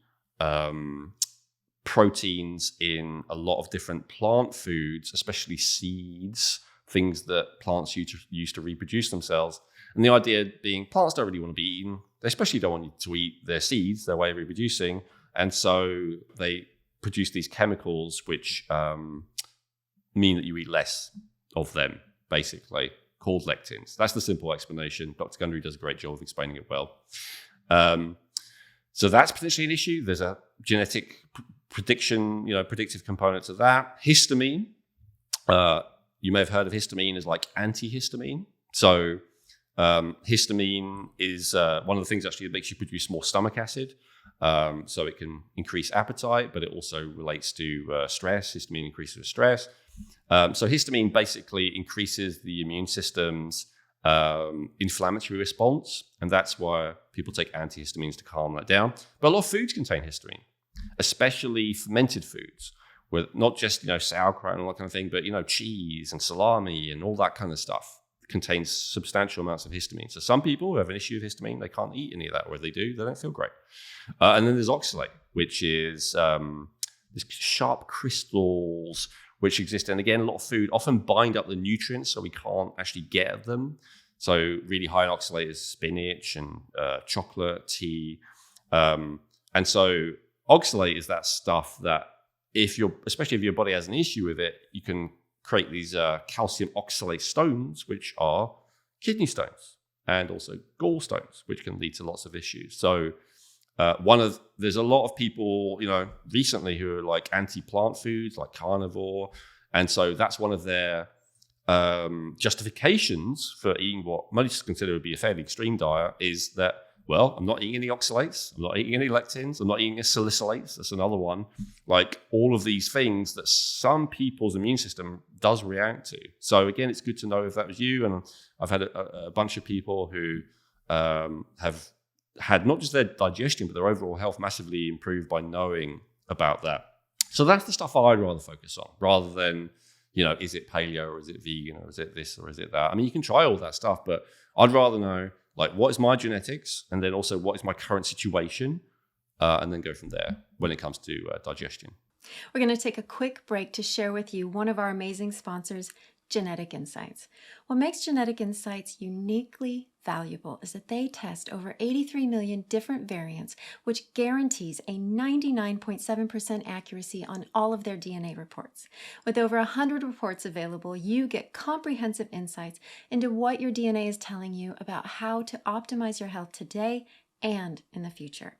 proteins in a lot of different plant foods, especially seeds, things that plants use to reproduce themselves. And the idea being plants don't really want to be eaten. They especially don't want you to eat their seeds, their way of reproducing. And so they produce these chemicals which mean that you eat less of them, basically, called lectins. That's the simple explanation. Dr. Gundry does a great job of explaining it well. So that's potentially an issue. There's a genetic predictive component to that. Histamine. You may have heard of histamine as like antihistamine. So histamine is one of the things actually that makes you produce more stomach acid. So it can increase appetite, but it also relates to stress. Histamine increases stress. So histamine basically increases the immune system's inflammatory response, and that's why people take antihistamines to calm that down. But a lot of foods contain histamine, especially fermented foods, with not just sauerkraut and all that kind of thing, but cheese and salami and all that kind of stuff contains substantial amounts of histamine. So some people who have an issue with histamine, they can't eat any of that, or if they do, they don't feel great. And then there's oxalate, which is these sharp crystals which exist. And again, a lot of food often bind up the nutrients, so we can't actually get at them. So really high in oxalate is spinach and chocolate, tea. And so oxalate is that stuff that especially if your body has an issue with it, you can create these calcium oxalate stones, which are kidney stones, and also gallstones, which can lead to lots of issues. So there's a lot of people, recently who are like anti-plant foods, like carnivore. And so that's one of their justifications for eating what most consider to be a fairly extreme diet is that, well, I'm not eating any oxalates, I'm not eating any lectins, I'm not eating any salicylates, that's another one. Like all of these things that some people's immune system does react to. So again, it's good to know if that was you. And I've had a bunch of people who have had not just their digestion, but their overall health massively improved by knowing about that. So that's the stuff I'd rather focus on, rather than, is it paleo or is it vegan or is it this or is it that? I mean, you can try all that stuff, but I'd rather know, like, what is my genetics, and then also what is my current situation, and then go from there when it comes to digestion. We're going to take a quick break to share with you one of our amazing sponsors, Genetic Insights. What makes Genetic Insights uniquely valuable is that they test over 83 million different variants, which guarantees a 99.7% accuracy on all of their DNA reports. With over 100 reports available, you get comprehensive insights into what your DNA is telling you about how to optimize your health today and in the future.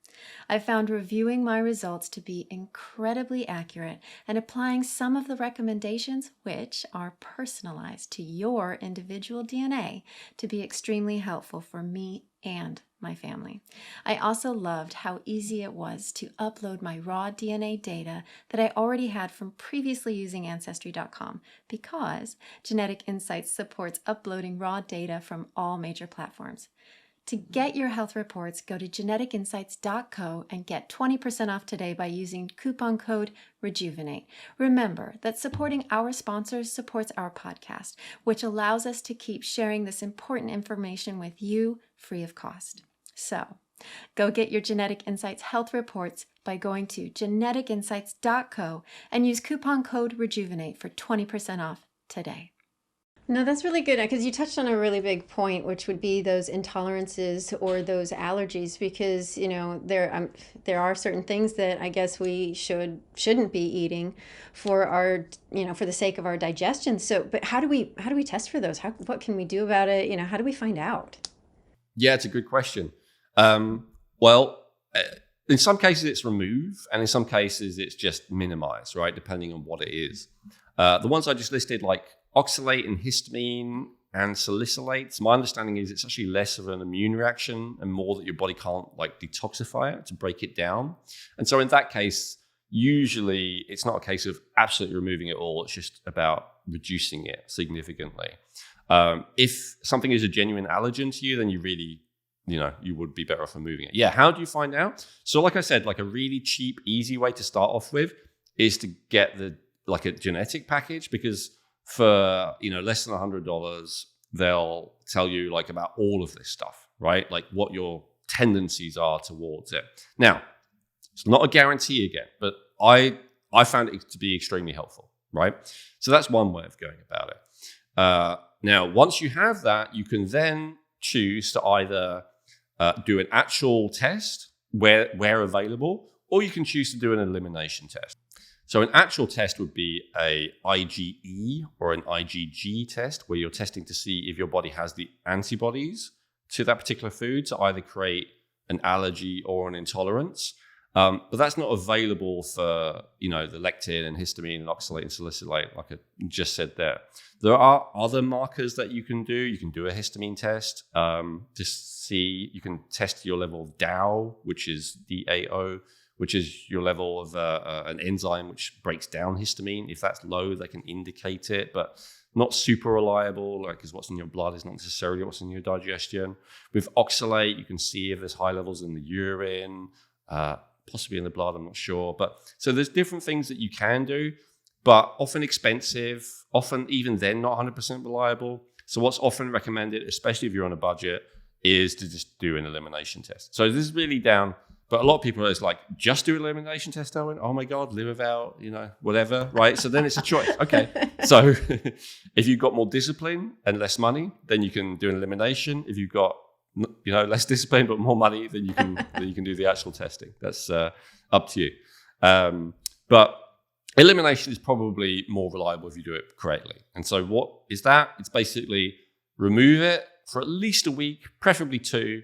I found reviewing my results to be incredibly accurate and applying some of the recommendations, which are personalized to your individual DNA, to be extremely helpful for me and my family. I also loved how easy it was to upload my raw DNA data that I already had from previously using Ancestry.com, because Genetic Insights supports uploading raw data from all major platforms. To get your health reports, go to geneticinsights.co and get 20% off today by using coupon code Rejuvenate. Remember that supporting our sponsors supports our podcast, which allows us to keep sharing this important information with you free of cost. So, go get your Genetic Insights health reports by going to geneticinsights.co and use coupon code Rejuvenate for 20% off today. No, that's really good, because you touched on a really big point, which would be those intolerances or those allergies, because there are certain things that I guess we shouldn't be eating for our for the sake of our digestion. So, but how do we test for those? What can we do about it? How do we find out? Yeah, it's a good question. Well, in some cases it's remove, and in some cases it's just minimize, right? Depending on what it is. The ones I just listed, like oxalate and histamine and salicylates, my understanding is it's actually less of an immune reaction and more that your body can't like detoxify it to break it down. And so in that case, usually it's not a case of absolutely removing it all. It's just about reducing it significantly. If something is a genuine allergen to you, then you really, you would be better off removing it. Yeah, how do you find out? So like I said, like a really cheap, easy way to start off with is to get a genetic package, because for, less than $100, they'll tell you like about all of this stuff, right? Like what your tendencies are towards it. Now, it's not a guarantee again, but I found it to be extremely helpful, right? So that's one way of going about it. Now, once you have that, you can then choose to either do an actual test where available, or you can choose to do an elimination test. So an actual test would be a IgE or an IgG test, where you're testing to see if your body has the antibodies to that particular food to either create an allergy or an intolerance. But that's not available for, the lectin and histamine and oxalate and salicylate, like I just said there. There are other markers that you can do. You can do a histamine test to see, you can test your level of DAO, which is DAO, which is your level of an enzyme which breaks down histamine. If that's low, they can indicate it, but not super reliable, because what's in your blood is not necessarily what's in your digestion. With oxalate, you can see if there's high levels in the urine, possibly in the blood, I'm not sure. But so there's different things that you can do, but often expensive, often even then not 100% reliable. So what's often recommended, especially if you're on a budget, is to just do an elimination test. So this is really down, but a lot of people are just like, just do an elimination test, Elwin? Oh my God, live without, whatever, right? So then it's a choice. Okay. So if you've got more discipline and less money, then you can do an elimination. If you've got less discipline but more money, then you can do the actual testing. That's up to you. But elimination is probably more reliable if you do it correctly. And so what is that? It's basically remove it for at least a week, preferably 2,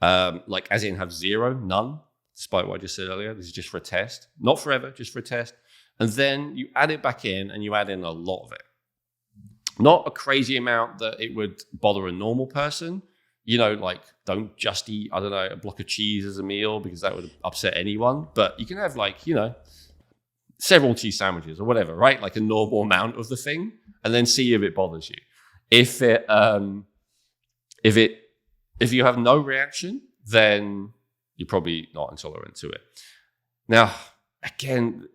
as in have 0, none, despite what I just said earlier. This is just for a test, not forever, just for a test. And then you add it back in, and you add in a lot of it. Not a crazy amount that it would bother a normal person. Don't just eat, a block of cheese as a meal, because that would upset anyone. But you can have several cheese sandwiches or whatever, right? Like a normal amount of the thing, and then see if it bothers you. If you have no reaction, then you're probably not intolerant to it. Now, again,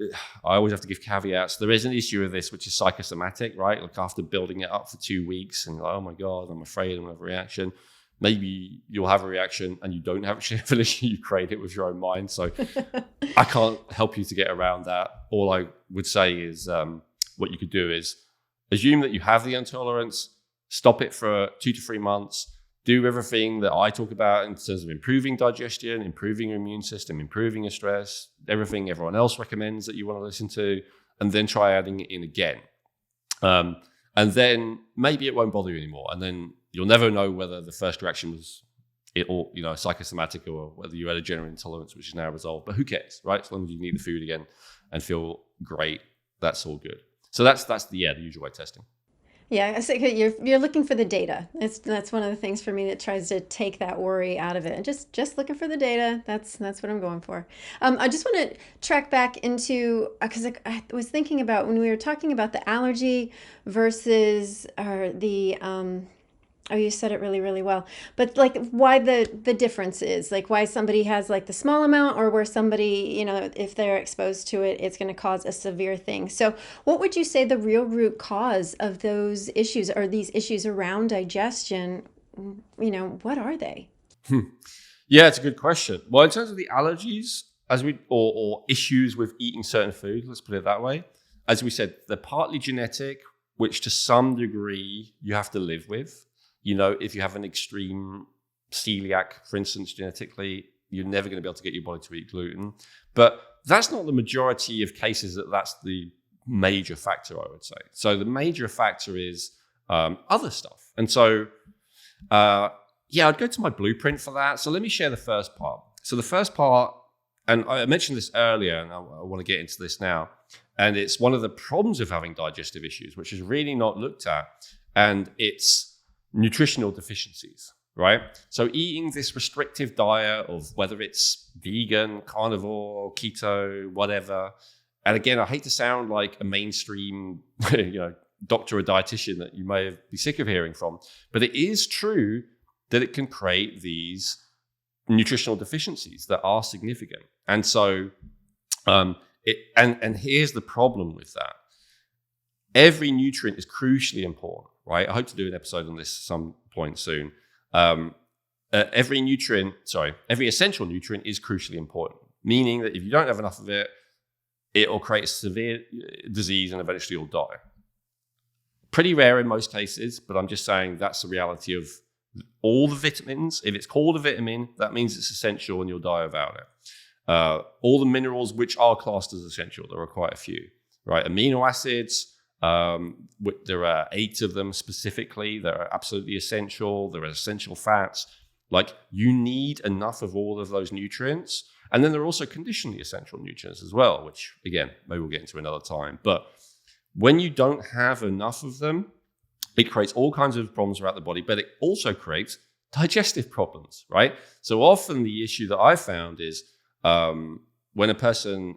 I always have to give caveats. There is an issue with this, which is psychosomatic, right? Like after building it up for 2 weeks and you're like, oh my God, I'm afraid I'm going to have a reaction. Maybe you'll have a reaction and you don't actually have an issue. You create it with your own mind. So I can't help you to get around that. All I would say is what you could do is assume that you have the intolerance, stop it for 2 to 3 months, do everything that I talk about in terms of improving digestion, improving your immune system, improving your stress, everything everyone else recommends that you want to listen to, and then try adding it in again. And then maybe it won't bother you anymore. And then you'll never know whether the first reaction was it or psychosomatic, or whether you had a general intolerance, which is now resolved. But who cares, right? As long as you can eat the food again and feel great, that's all good. So that's the usual way testing. Yeah, so you're looking for the data. That's one of the things for me that tries to take that worry out of it. And just looking for the data. That's what I'm going for. I just want to track back into, because I was thinking about when we were talking about the allergy versus you said it really, really well. But why the difference is, why somebody has the small amount, or where somebody, if they're exposed to it, it's going to cause a severe thing. So what would you say the real root cause of those issues, or these issues around digestion, what are they? Yeah, it's a good question. Well, in terms of the allergies, or issues with eating certain foods, let's put it that way. As we said, they're partly genetic, which to some degree you have to live with. If you have an extreme celiac, for instance, genetically, you're never going to be able to get your body to eat gluten. But that's not the majority of cases that's the major factor, I would say. So the major factor is other stuff. And so, I'd go to my blueprint for that. So let me share the first part. So the first part, and I mentioned this earlier, and I want to get into this now. And it's one of the problems of having digestive issues, which is really not looked at, and it's nutritional deficiencies, right? So eating this restrictive diet of whether it's vegan, carnivore, keto, whatever. And again, I hate to sound like a mainstream, doctor or dietitian that you may be sick of hearing from, but it is true that it can create these nutritional deficiencies that are significant. And so, and here's the problem with that. Every nutrient is crucially important, right? I hope to do an episode on this some point soon. Every essential nutrient is crucially important, meaning that if you don't have enough of it, it will create a severe disease and eventually you'll die. Pretty rare in most cases, but I'm just saying that's the reality of all the vitamins. If it's called a vitamin, that means it's essential and you'll die without it. All the minerals which are classed as essential, there are quite a few, right? Amino acids, there are 8 of them specifically that are absolutely essential. There are essential fats. Like, you need enough of all of those nutrients. And then there are also conditionally essential nutrients as well, which, again, maybe we'll get into another time. But when you don't have enough of them, it creates all kinds of problems throughout the body, but it also creates digestive problems, right? So often the issue that I found is when a person,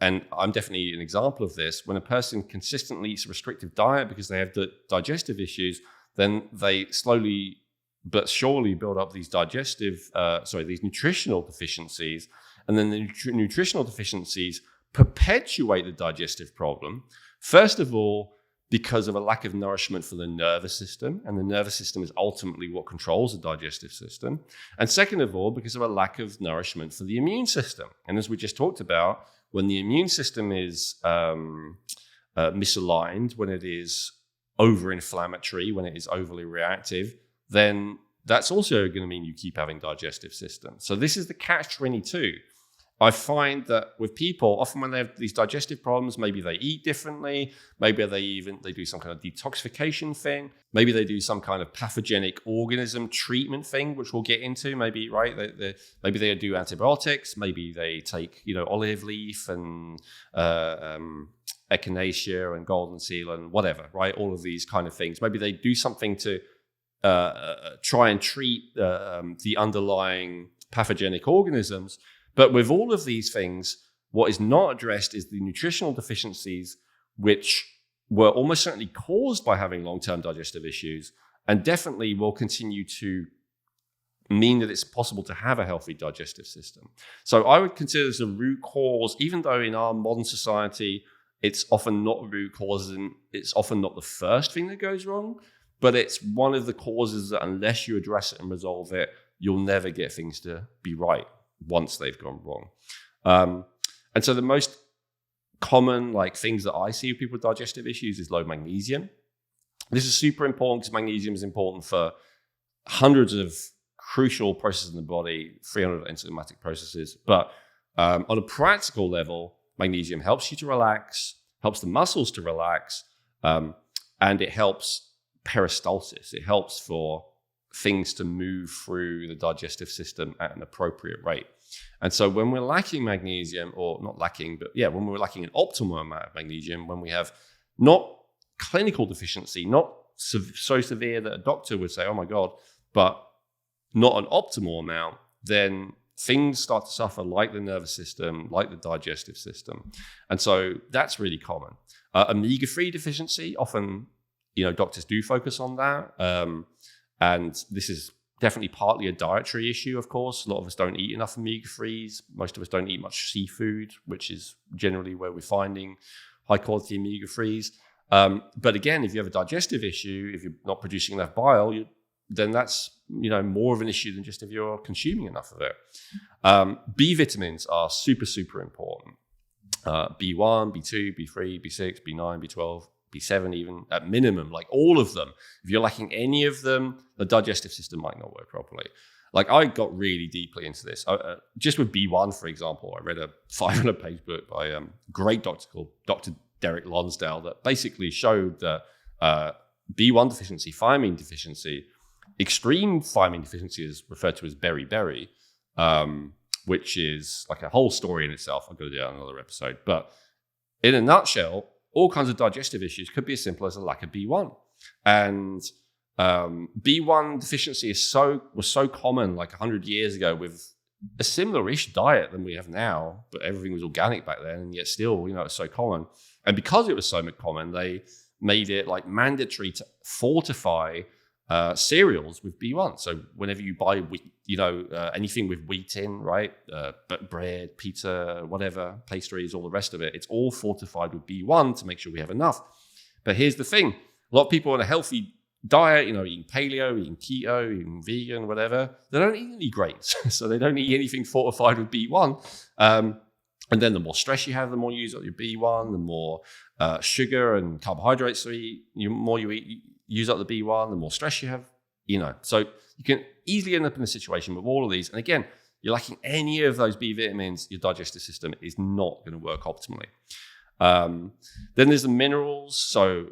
and I'm definitely an example of this, when a person consistently eats a restrictive diet because they have digestive issues, then they slowly but surely build up these these nutritional deficiencies. And then the nutritional deficiencies perpetuate the digestive problem. First of all, because of a lack of nourishment for the nervous system, and the nervous system is ultimately what controls the digestive system. And second of all, because of a lack of nourishment for the immune system. And as we just talked about, when the immune system is misaligned, when it is over-inflammatory, when it is overly reactive, then that's also going to mean you keep having digestive systems. So this is the catch-22. I find that with people, often when they have these digestive problems, maybe they eat differently, maybe they do some kind of detoxification thing, maybe they do some kind of pathogenic organism treatment thing, which we'll get into. Maybe, right? Maybe they do antibiotics, maybe they take olive leaf and echinacea and golden seal and whatever, right? All of these kind of things. Maybe they do something to try and treat the underlying pathogenic organisms. But with all of these things, what is not addressed is the nutritional deficiencies, which were almost certainly caused by having long-term digestive issues, and definitely will continue to mean that it's possible to have a healthy digestive system. So I would consider this a root cause, even though in our modern society, it's often not a root cause and it's often not the first thing that goes wrong, but it's one of the causes that unless you address it and resolve it, you'll never get things to be right once they've gone wrong. And so the most common things that I see with people with digestive issues is low magnesium. This is super important because magnesium is important for hundreds of crucial processes in the body, 300 enzymatic processes. But on a practical level, magnesium helps you to relax, helps the muscles to relax, and it helps peristalsis. It helps for things to move through the digestive system at an appropriate rate. And so when we're lacking magnesium, or not lacking, but when we're lacking an optimal amount of magnesium, when we have not clinical deficiency, not so severe that a doctor would say, oh my God, but not an optimal amount, then things start to suffer like the nervous system, like the digestive system. And so that's really common. Omega-3 deficiency, often, doctors do focus on that. And this is definitely partly a dietary issue, of course. A lot of us don't eat enough omega-3s. Most of us don't eat much seafood, which is generally where we're finding high-quality omega-3s. But again, if you have a digestive issue, if you're not producing enough bile, then that's more of an issue than just if you're consuming enough of it. B vitamins are super, super important. B1, B2, B3, B6, B9, B12, B7 even, at minimum, all of them. If you're lacking any of them, the digestive system might not work properly. I got really deeply into this. Just with B1, for example, I read a 500-page book by a great doctor called Dr. Derek Lonsdale that basically showed that B1 deficiency, thiamine deficiency, extreme thiamine deficiency is referred to as beriberi, which is like a whole story in itself. I'll go do that in another episode. But in a nutshell, all kinds of digestive issues could be as simple as a lack of B1. And B1 deficiency was so common like 100 years ago with a similar-ish diet than we have now, but everything was organic back then, and yet still, it's so common. And because it was so common, they made it like mandatory to fortify cereals with B1. So whenever you buy wheat, anything with wheat in, right? But bread, pizza, whatever, pastries, all the rest of it, it's all fortified with B1 to make sure we have enough. But here's the thing. A lot of people on a healthy diet, eating paleo, eating keto, eating vegan, whatever, they don't eat any grains. So they don't eat anything fortified with B1. And then the more stress you have, the more you use up your B1, the more sugar and carbohydrates you eat, the more you use up the B1, the more stress you have, So you can easily end up in a situation with all of these. And again, you're lacking any of those B vitamins, your digestive system is not going to work optimally. Then there's the minerals. So,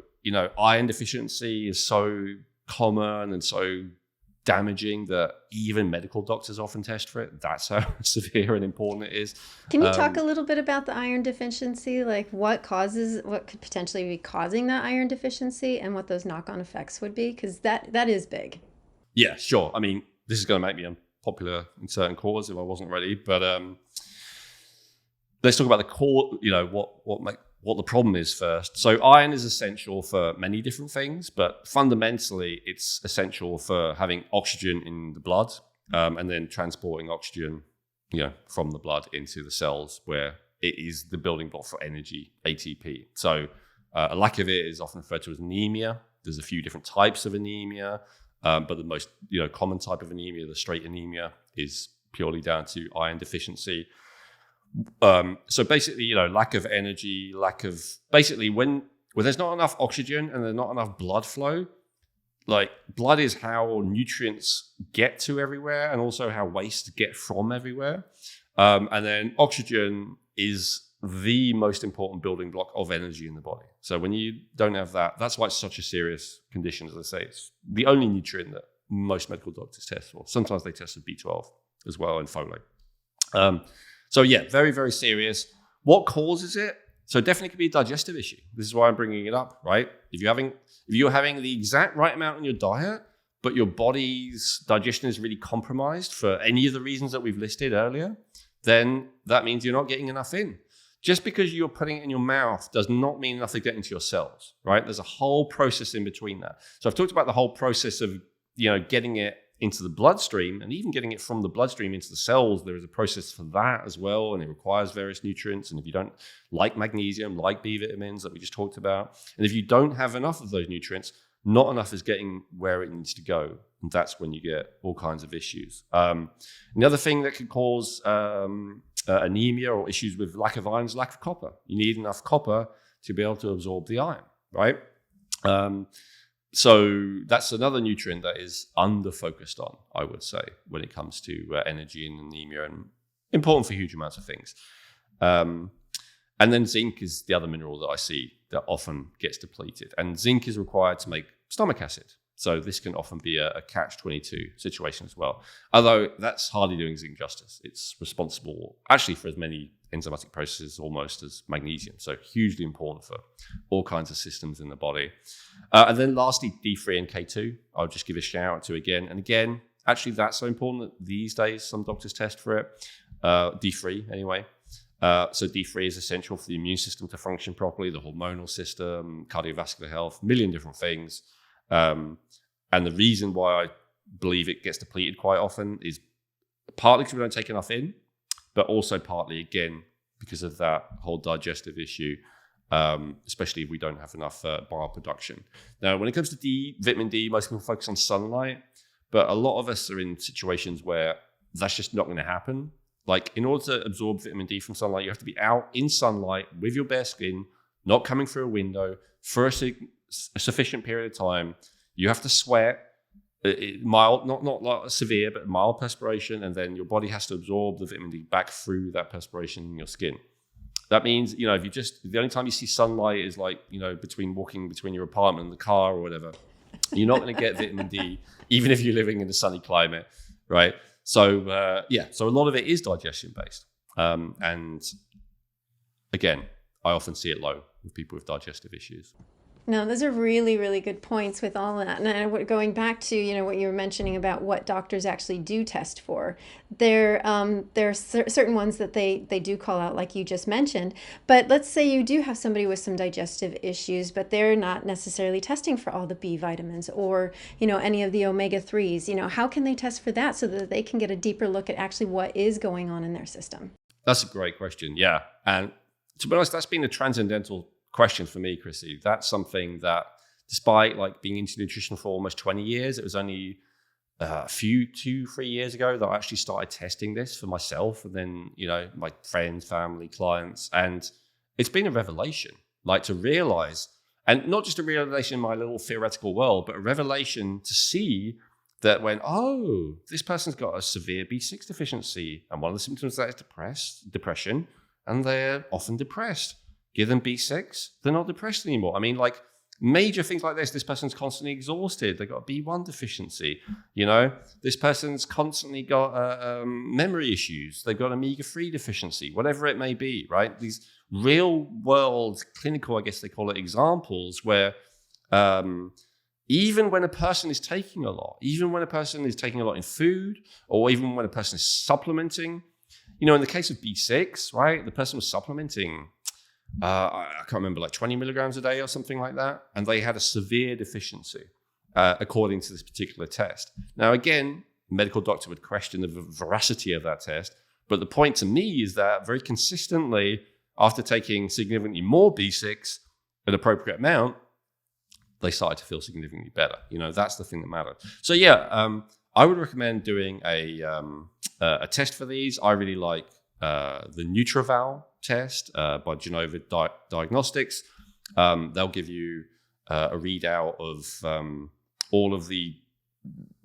iron deficiency is so common and so damaging that even medical doctors often test for it. That's how severe and important it is. Can you talk a little bit about the iron deficiency? Like what could potentially be causing that iron deficiency and what those knock-on effects would be? Because that is big. Yeah, sure. I mean, this is going to make me unpopular in certain quarters if I wasn't ready, but let's talk about the core, what the problem is first. So iron is essential for many different things, but fundamentally it's essential for having oxygen in the blood and then transporting oxygen, from the blood into the cells where it is the building block for energy, ATP. So a lack of it is often referred to as anemia. There's a few different types of anemia, but the most common type of anemia, the straight anemia, is purely down to iron deficiency. So basically, lack of energy, when there's not enough oxygen and there's not enough blood flow, like blood is how nutrients get to everywhere and also how waste get from everywhere. And then oxygen is the most important building block of energy in the body. So when you don't have that, that's why it's such a serious condition. As I say, it's the only nutrient that most medical doctors test for. Sometimes they test for B12 as well and folate. So yeah, very, very serious. What causes it? So it definitely could be a digestive issue. This is why I'm bringing it up, right? If you're having the exact right amount in your diet, but your body's digestion is really compromised for any of the reasons that we've listed earlier, then that means you're not getting enough in. Just because you're putting it in your mouth does not mean enough to get into your cells, right? There's a whole process in between that. So I've talked about the whole process of, getting it into the bloodstream and even getting it from the bloodstream into the cells. There is a process for that as well, and it requires various nutrients. And if you don't like magnesium, like B vitamins that we just talked about, and if you don't have enough of those nutrients, not enough is getting where it needs to go. And that's when you get all kinds of issues. Another thing that could cause anemia or issues with lack of iron is lack of copper. You need enough copper to be able to absorb the iron, right? So that's another nutrient that is under-focused on, I would say, when it comes to energy and anemia, and important for huge amounts of things. And then zinc is the other mineral that I see that often gets depleted. And zinc is required to make stomach acid. So this can often be a catch-22 situation as well. Although that's hardly doing zinc justice. It's responsible actually for as many enzymatic processes almost as magnesium. So hugely important for all kinds of systems in the body. And then lastly, D3 and K2. I'll just give a shout out to again. And again, actually that's so important that these days some doctors test for it. D3 anyway. So D3 is essential for the immune system to function properly, the hormonal system, cardiovascular health, a million different things. And the reason why I believe it gets depleted quite often is partly because we don't take enough in, but also partly, again, because of that whole digestive issue, especially if we don't have enough bile production. Now, when it comes to vitamin D, most people focus on sunlight, but a lot of us are in situations where that's just not going to happen. Like, in order to absorb vitamin D from sunlight, you have to be out in sunlight with your bare skin, not coming through a window for a sufficient period of time. You have to sweat, mild, not like severe, but mild perspiration, and then your body has to absorb the vitamin D back through that perspiration in your skin. That means, if the only time you see sunlight is like, walking between your apartment and the car or whatever, you're not going to get vitamin D, even if you're living in a sunny climate, right? So a lot of it is digestion based. And again, I often see it low with people with digestive issues. No, those are really, really good points with all of that. And going back to, what you were mentioning about what doctors actually do test for, there are certain ones that they do call out, like you just mentioned. But let's say you do have somebody with some digestive issues, but they're not necessarily testing for all the B vitamins or, any of the omega-3s. How can they test for that so that they can get a deeper look at actually what is going on in their system? That's a great question. Yeah. And to be honest, that's been a transcendental question for me, Krissy. That's something that, despite being into nutrition for almost 20 years, it was only a few 2-3 years ago that I actually started testing this for myself, and then my friends, family, clients, and it's been a revelation. To realize, and not just a revelation in my little theoretical world, but a revelation to see that when this person's got a severe B6 deficiency, and one of the symptoms of that is depression, and they're often depressed. Give them B6, they're not depressed anymore. I mean, major things like this person's constantly exhausted. They've got a B1 deficiency. This person's constantly got memory issues. They've got omega-3 deficiency, whatever it may be, right? These real world clinical, I guess they call it, examples where even when a person is taking a lot, in food, or even when a person is supplementing, in the case of B6, right, the person was supplementing I can't remember, 20 milligrams a day or something like that. And they had a severe deficiency, according to this particular test. Now, again, a medical doctor would question the veracity of that test. But the point to me is that very consistently, after taking significantly more B6, an appropriate amount, they started to feel significantly better. That's the thing that mattered. So I would recommend doing a test for these. I really like the NutriVal test by Genova Diagnostics. They'll give you a readout of all of the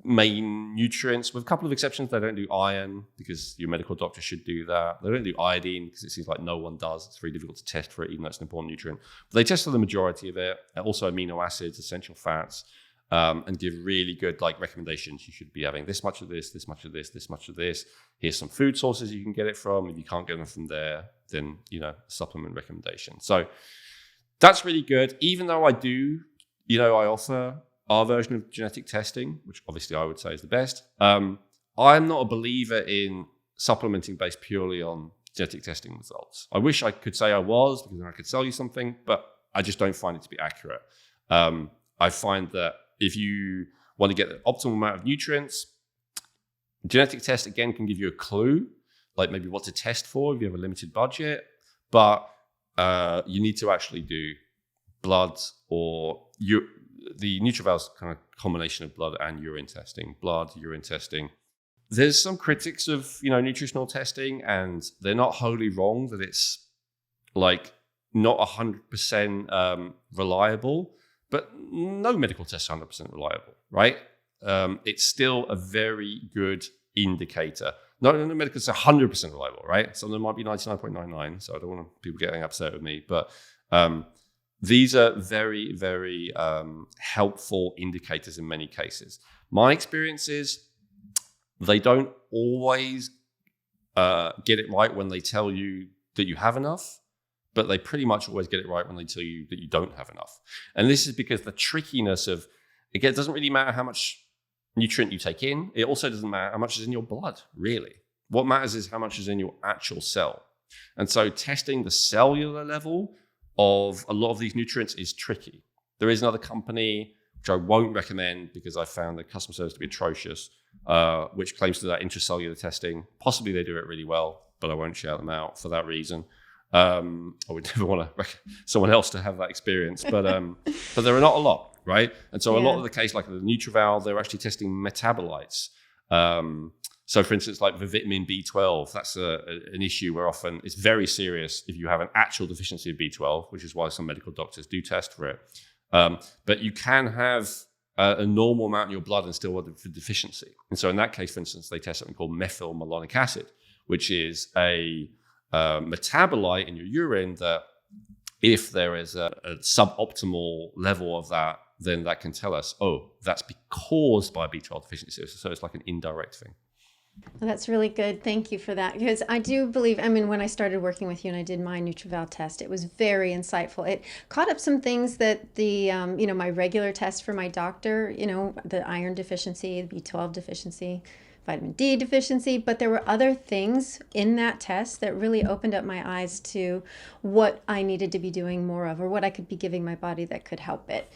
main nutrients, with a couple of exceptions. They don't do iron because your medical doctor should do that. They don't do iodine because it seems like no one does. It's very difficult to test for it, even though it's an important nutrient. But they test for the majority of it. Also amino acids, essential fats, and give really good recommendations. You should be having this much of this, this much of this, this much of this. Here's some food sources you can get it from. If you can't get them from there, then supplement recommendation. So that's really good. Even though I do, I offer our version of genetic testing, which obviously I would say is the best. I'm not a believer in supplementing based purely on genetic testing results. I wish I could say I was, because then I could sell you something, but I just don't find it to be accurate. I find that if you want to get the optimal amount of nutrients, genetic test, again, can give you a clue, maybe what to test for if you have a limited budget, but you need to actually do blood or the NutriVal's kind of combination of blood and urine testing, urine testing. There's some critics of, nutritional testing, and they're not wholly wrong that it's not 100% reliable, but no medical test is 100% reliable, right? It's still a very good indicator. Not in the medical test 100% reliable, right? Some of them might be 99.99, so I don't want people getting upset with me, but these are very, very helpful indicators in many cases. My experience is they don't always get it right when they tell you that you have enough, but they pretty much always get it right when they tell you that you don't have enough. And this is because the trickiness of, it doesn't really matter how much nutrient you take in. It also doesn't matter how much is in your blood, really. What matters is how much is in your actual cell. And so testing the cellular level of a lot of these nutrients is tricky. There is another company, which I won't recommend because I found the customer service to be atrocious, which claims to do that intracellular testing. Possibly they do it really well, but I won't shout them out for that reason. I would never want someone else to have that experience, but there are not a lot, right? And so a lot of the case, like the NutriVal, they're actually testing metabolites. So for instance, like the vitamin B12, that's an issue where often it's very serious if you have an actual deficiency of B12, which is why some medical doctors do test for it. But you can have a normal amount in your blood and still have a deficiency. And so in that case, for instance, they test something called methylmalonic acid, which is a metabolite in your urine that if there is a suboptimal level of that, then that can tell us, oh, that's caused by B12 deficiency. So it's like an indirect thing. Well, that's really good. Thank you for that. Because I do believe, I mean, when I started working with you and I did my NutriVal test, it was very insightful. It caught up some things that my regular test for my doctor, the iron deficiency, the B12 deficiency, vitamin D deficiency, but there were other things in that test that really opened up my eyes to what I needed to be doing more of, or what I could be giving my body that could help it.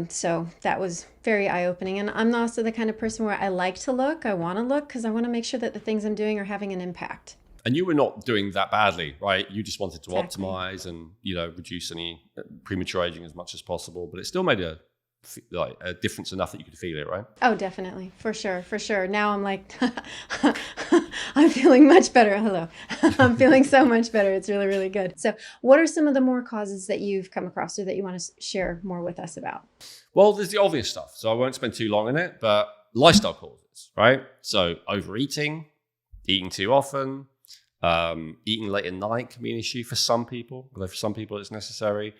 So that was very eye-opening. And I'm also the kind of person where I like to look, I want to look, because I want to make sure that the things I'm doing are having an impact. And you were not doing that badly, right? You just wanted to Exactly. optimize and, reduce any premature aging as much as possible, but it still made a difference enough that you could feel it, right? Oh, definitely. For sure. For sure. Now I'm like, I'm feeling much better. Hello. I'm feeling so much better. It's really, really good. So what are some of the more causes that you've come across or that you want to share more with us about? Well, there's the obvious stuff, so I won't spend too long on it, but lifestyle causes, right? So overeating, eating too often, eating late at night can be an issue for some people, although for some people it's necessary.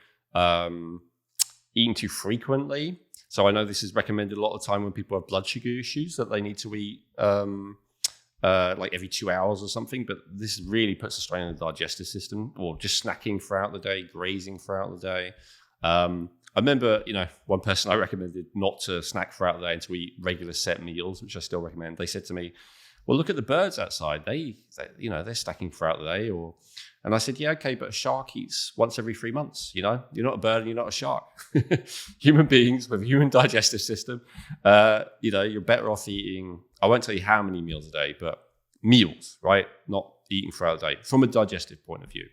Eating too frequently. So I know this is recommended a lot of the time when people have blood sugar issues that they need to eat like every 2 hours or something. But this really puts a strain on the digestive system, or just snacking throughout the day, grazing throughout the day. I remember, one person I recommended not to snack throughout the day and to eat regular set meals, which I still recommend. They said to me, well, look at the birds outside. They're snacking throughout the day. And I said, yeah, okay, but a shark eats once every 3 months. You're not a bird and you're not a shark. Human beings with a human digestive system, you're better off eating, I won't tell you how many meals a day, but meals, right? Not eating throughout the day from a digestive point of view.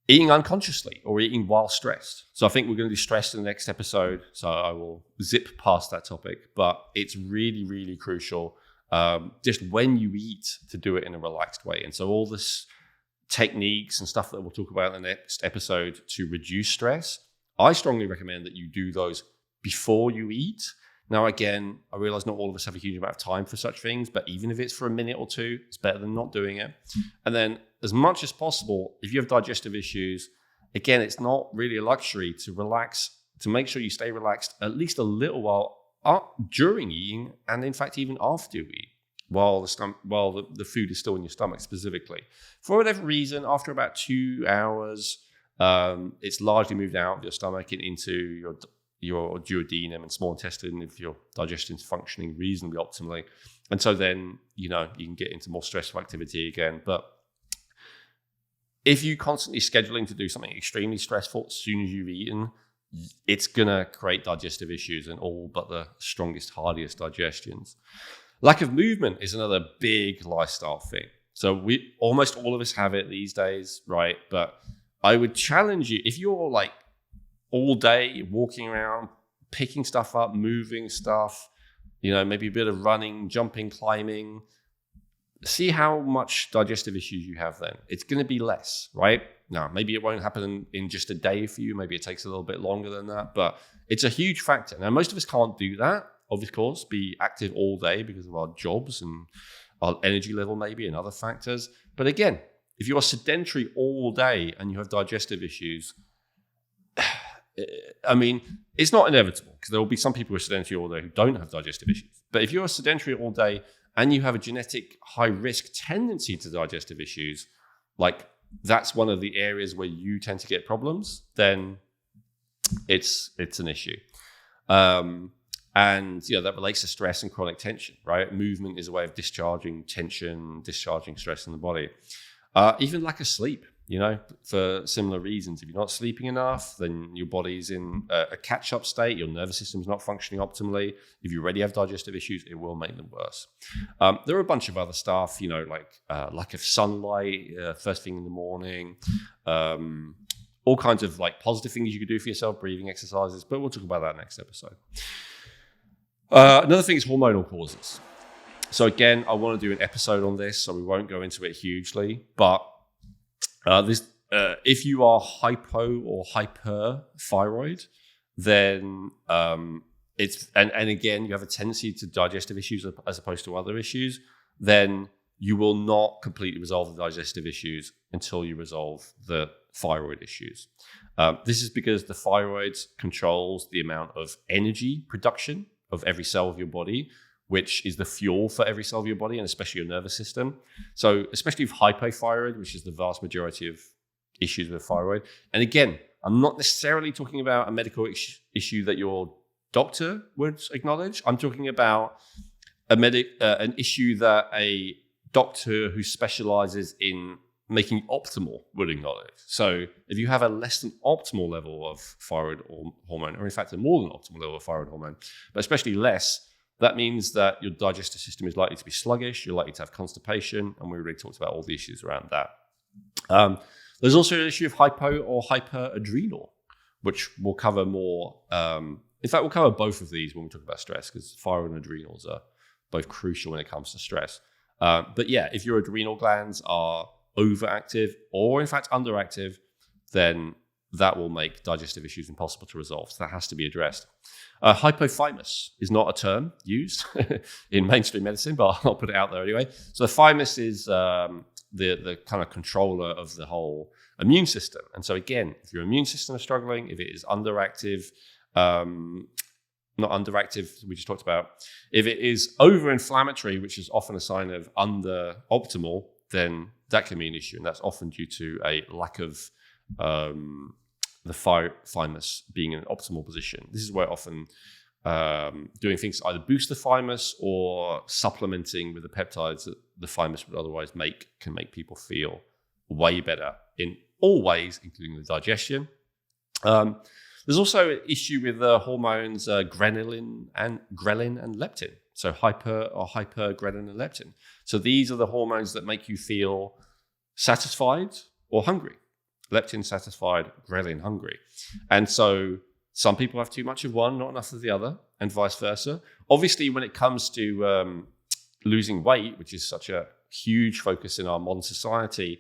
Eating unconsciously or eating while stressed. So I think we're going to do stress in the next episode. So I will zip past that topic, but it's really, really crucial just when you eat to do it in a relaxed way. And so all this techniques and stuff that we'll talk about in the next episode to reduce stress, I strongly recommend that you do those before you eat. Now, again, I realize not all of us have a huge amount of time for such things, but even if it's for a minute or two, it's better than not doing it. And then as much as possible, if you have digestive issues, again, it's not really a luxury to relax, to make sure you stay relaxed at least a little while during eating, and in fact, even after you eat, while the food is still in your stomach specifically. For whatever reason, after about 2 hours, it's largely moved out of your stomach and into your duodenum and small intestine if your digestion is functioning reasonably optimally. And so then, you can get into more stressful activity again. But if you're constantly scheduling to do something extremely stressful as soon as you've eaten, it's going to create digestive issues in all but the strongest, hardiest digestions. Lack of movement is another big lifestyle thing. So almost all of us have it these days, right? But I would challenge you, if you're like all day walking around, picking stuff up, moving stuff, maybe a bit of running, jumping, climbing, see how much digestive issues you have then. It's going to be less, right? Now, maybe it won't happen in just a day for you. Maybe it takes a little bit longer than that, but it's a huge factor. Now, most of us can't do that, of course, be active all day because of our jobs and our energy level maybe and other factors. But again, if you are sedentary all day and you have digestive issues, I mean, it's not inevitable because there will be some people who are sedentary all day who don't have digestive issues. But if you're sedentary all day and you have a genetic high-risk tendency to digestive issues, like that's one of the areas where you tend to get problems, then it's an issue. And that relates to stress and chronic tension, right? Movement is a way of discharging tension, discharging stress in the body. Even lack of sleep, for similar reasons. If you're not sleeping enough, then your body's in a catch-up state. Your nervous system's not functioning optimally. If you already have digestive issues, it will make them worse. There are a bunch of other stuff, like lack of sunlight first thing in the morning, all kinds of like positive things you could do for yourself, breathing exercises, but we'll talk about that next episode. Another thing is hormonal causes. So again, I want to do an episode on this, so we won't go into it hugely, but if you are hypo or hyperthyroid, then it's and again you have a tendency to digestive issues as opposed to other issues, then you will not completely resolve the digestive issues until you resolve the thyroid issues. This is because the thyroid controls the amount of energy production of every cell of your body, which is the fuel for every cell of your body, and especially your nervous system. So especially with hypothyroid, which is the vast majority of issues with thyroid. And again, I'm not necessarily talking about a medical issue that your doctor would acknowledge. I'm talking about an issue that a doctor who specializes in making optimal would acknowledge. So if you have a less than optimal level of thyroid hormone, or in fact a more than optimal level of thyroid hormone, but especially less, that means that your digestive system is likely to be sluggish, you're likely to have constipation, and we already talked about all the issues around that. There's also an issue of hypo or hyperadrenal, which we'll cover more. In fact, we'll cover both of these when we talk about stress, because thyroid and adrenals are both crucial when it comes to stress. But yeah, if your adrenal glands are overactive or in fact underactive, then that will make digestive issues impossible to resolve. So that has to be addressed. Hypothymus is not a term used in mainstream medicine, but I'll put it out there anyway. So the thymus is the kind of controller of the whole immune system. And so again, if your immune system is struggling, if it is underactive, not underactive, we just talked about, if it is over-inflammatory, which is often a sign of under-optimal, then that can be an issue. And that's often due to a lack of the thymus being in an optimal position. This is where often doing things to either boost the thymus or supplementing with the peptides that the thymus would otherwise make can make people feel way better in all ways, including the digestion. There's also an issue with the hormones ghrelin and leptin. So hyperghrelin and leptin. So these are the hormones that make you feel satisfied or hungry. Leptin satisfied, ghrelin hungry. And so some people have too much of one, not enough of the other, and vice versa. Obviously, when it comes to losing weight, which is such a huge focus in our modern society,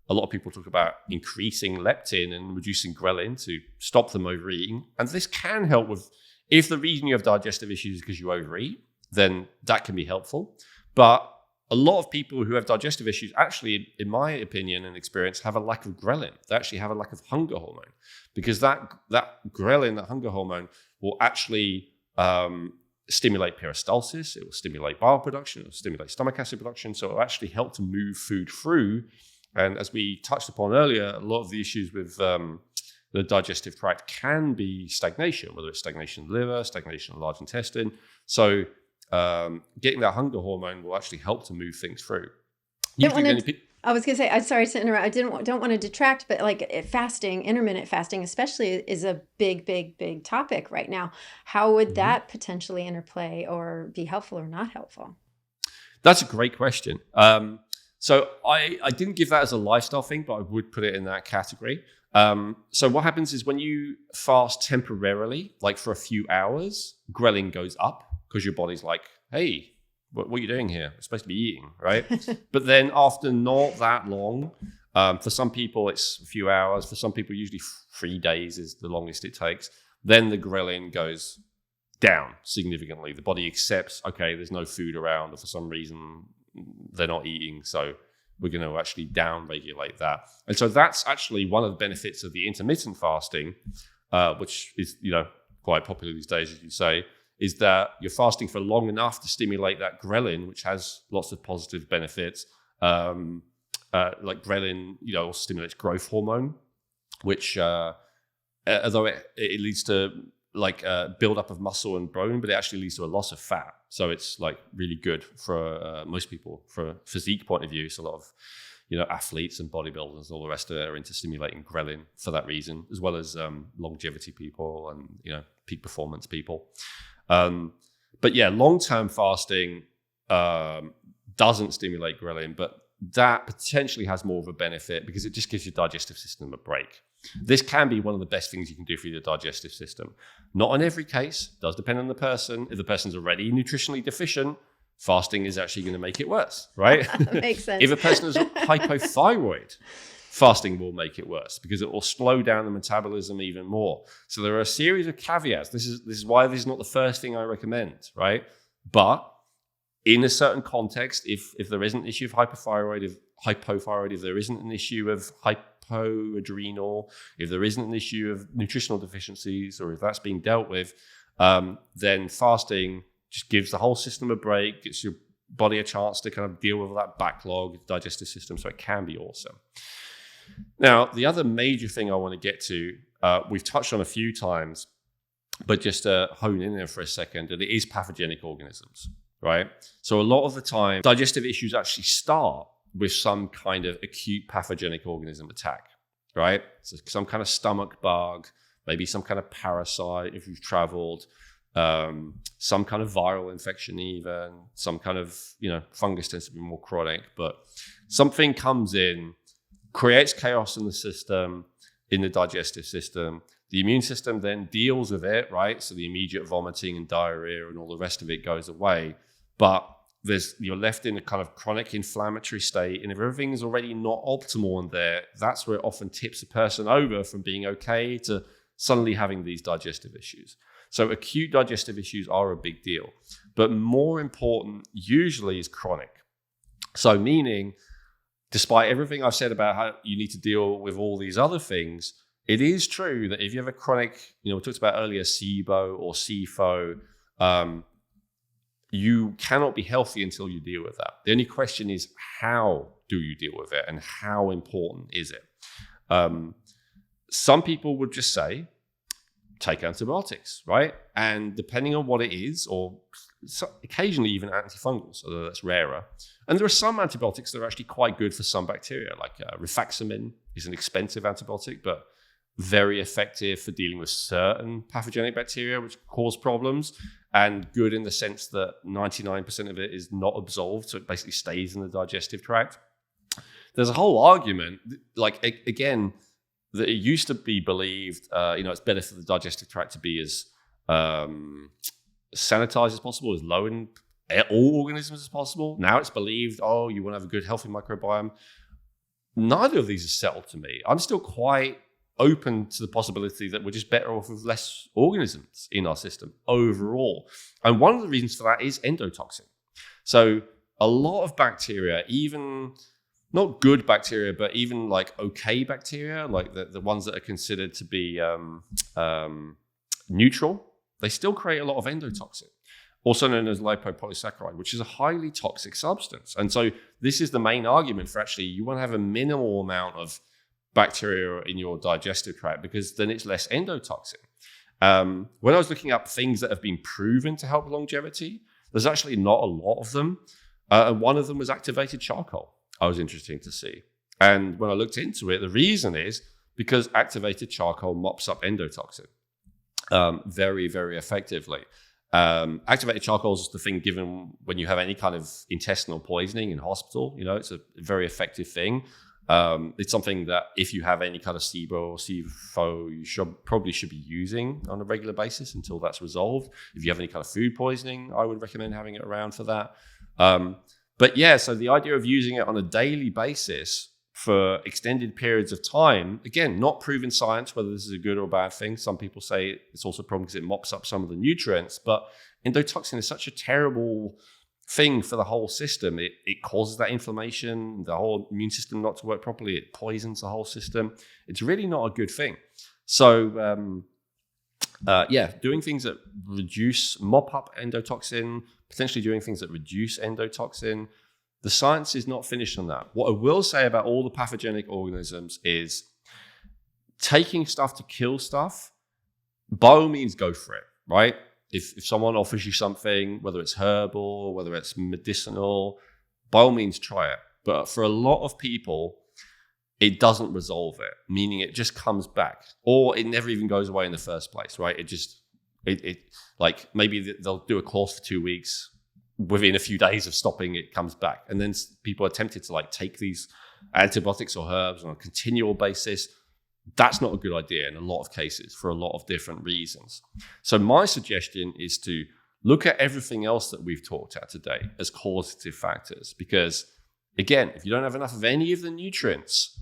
a lot of people talk about increasing leptin and reducing ghrelin to stop them overeating. And this can help with, if the reason you have digestive issues is because you overeat, then that can be helpful. But a lot of people who have digestive issues actually, in my opinion and experience, have a lack of ghrelin. They actually have a lack of hunger hormone, because that ghrelin, that hunger hormone, will actually stimulate peristalsis. It will stimulate bile production. It will stimulate stomach acid production. So it will actually help to move food through. And as we touched upon earlier, a lot of the issues with the digestive tract can be stagnation, whether it's stagnation in the liver, stagnation in the large intestine. So getting that hunger hormone will actually help to move things through. I was going to say, I'm sorry to interrupt. I don't want to detract, but like fasting, intermittent fasting especially, is a big topic right now. How would that potentially interplay or be helpful or not helpful? That's a great question. So I didn't give that as a lifestyle thing, but I would put it in that category. So what happens is when you fast temporarily, like for a few hours, ghrelin goes up because your body's like, hey, what are you doing here? We're supposed to be eating, right? But then after not that long, for some people it's a few hours. For some people, usually 3 days is the longest it takes. Then the ghrelin goes down significantly. The body accepts, okay, there's no food around, or for some reason they're not eating, so we're going to actually down-regulate that. And so that's actually one of the benefits of the intermittent fasting, which is, quite popular these days, as you say, is that you're fasting for long enough to stimulate that ghrelin, which has lots of positive benefits. Like ghrelin, also stimulates growth hormone, which, although it leads to build up of muscle and bone, but it actually leads to a loss of fat. So it's really good for most people from a physique point of view. So a lot of, athletes and bodybuilders and all the rest of it are into stimulating ghrelin for that reason, as well as longevity people and, peak performance people. But yeah, long-term fasting doesn't stimulate ghrelin, but that potentially has more of a benefit because it just gives your digestive system a break. This can be one of the best things you can do for your digestive system. Not in every case, does depend on the person. If the person's already nutritionally deficient, fasting is actually going to make it worse, right? Makes sense. If a person is hypothyroid, fasting will make it worse because it will slow down the metabolism even more. So there are a series of caveats. This is why this is not the first thing I recommend, right? But in a certain context, if there isn't an issue of hypothyroid, if there isn't an issue of hypoadrenal, if there isn't an issue of nutritional deficiencies, or if that's being dealt with, then fasting just gives the whole system a break, gets your body a chance to kind of deal with that backlog, digestive system, so it can be awesome. Now, the other major thing I want to get to, we've touched on a few times, but just to hone in there for a second, and it is pathogenic organisms, right? So a lot of the time, digestive issues actually start with some kind of acute pathogenic organism attack, right? So some kind of stomach bug, maybe some kind of parasite if you've traveled, some kind of viral infection even, some kind of, fungus tends to be more chronic, but something comes in, creates chaos in the system, in the digestive system. The immune system then deals with it, right? So the immediate vomiting and diarrhea and all the rest of it goes away. But you're left in a kind of chronic inflammatory state, and if everything's already not optimal in there, that's where it often tips a person over from being okay to suddenly having these digestive issues. So acute digestive issues are a big deal, but more important usually is chronic. So meaning, despite everything I've said about how you need to deal with all these other things, it is true that if you have a chronic, we talked about earlier SIBO or SIFO, you cannot be healthy until you deal with that. The only question is, how do you deal with it and how important is it? Some people would just say, take antibiotics, right? And depending on what it is, or occasionally even antifungals, although that's rarer. And there are some antibiotics that are actually quite good for some bacteria, like rifaximin is an expensive antibiotic, but very effective for dealing with certain pathogenic bacteria which cause problems, and good in the sense that 99% of it is not absorbed, so it basically stays in the digestive tract. There's a whole argument, again, that it used to be believed, it's better for the digestive tract to be as sanitized as possible, as low in all organisms as possible. Now it's believed, you want to have a good, healthy microbiome. Neither of these is settled to me. I'm still quite open to the possibility that we're just better off with less organisms in our system overall. And one of the reasons for that is endotoxin. So a lot of bacteria, even not good bacteria, but even like okay bacteria, like the ones that are considered to be neutral, they still create a lot of endotoxin, also known as lipopolysaccharide, which is a highly toxic substance. And so this is the main argument for actually you want to have a minimal amount of bacteria in your digestive tract, because then it's less endotoxin. When I was looking up things that have been proven to help longevity, there's actually not a lot of them. And one of them was activated charcoal. I was interested to see. And when I looked into it, the reason is because activated charcoal mops up endotoxin very, very effectively. Activated charcoal is the thing given when you have any kind of intestinal poisoning in hospital. It's a very effective thing. It's something that if you have any kind of SIBO or SIFO, you probably should be using on a regular basis until that's resolved. If you have any kind of food poisoning, I would recommend having it around for that. But yeah, so the idea of using it on a daily basis for extended periods of time, again, not proven science whether this is a good or bad thing. Some people say it's also a problem because it mops up some of the nutrients, but endotoxin is such a terrible thing for the whole system. It causes that inflammation, the whole immune system not to work properly. It poisons the whole system. It's really not a good thing. So doing things that mop up endotoxin, potentially doing things that reduce endotoxin. The science is not finished on that. What I will say about all the pathogenic organisms is taking stuff to kill stuff, by all means, go for it, right? If someone offers you something, whether it's herbal, whether it's medicinal, by all means, try it. But for a lot of people, it doesn't resolve it, meaning it just comes back, or it never even goes away in the first place, right? Like maybe they'll do a course for 2 weeks. Within a few days of stopping, it comes back. And then people are tempted to take these antibiotics or herbs on a continual basis. That's not a good idea in a lot of cases for a lot of different reasons. So my suggestion is to look at everything else that we've talked about today as causative factors. Because again, if you don't have enough of any of the nutrients,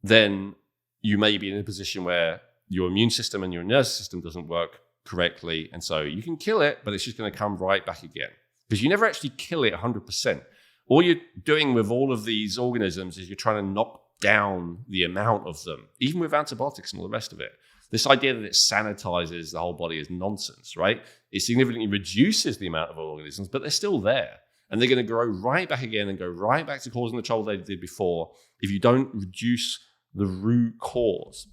then you may be in a position where your immune system and your nervous system doesn't work correctly. And so you can kill it, but it's just going to come right back again. Because you never actually kill it 100%. All you're doing with all of these organisms is you're trying to knock down the amount of them, even with antibiotics and all the rest of it. This idea that it sanitizes the whole body is nonsense, right? it significantly reduces the amount of organisms, but they're still there. And they're going to grow right back again and go right back to causing the trouble they did before if you don't reduce the root cause.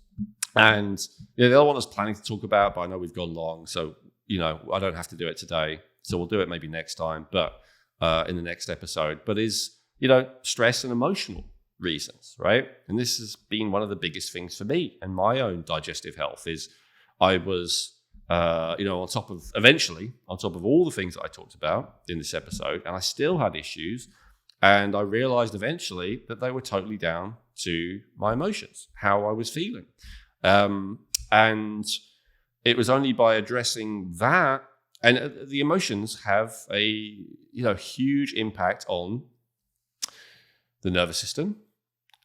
And the other one I was planning to talk about, but I know we've gone long, so I don't have to do it today. So we'll do it maybe next time, but in the next episode. But is stress and emotional reasons, right? And this has been one of the biggest things for me and my own digestive health. Is I was on top of all the things that I talked about in this episode, and I still had issues. And I realized eventually that they were totally down to my emotions, how I was feeling. And it was only by addressing that, and the emotions have a huge impact on the nervous system,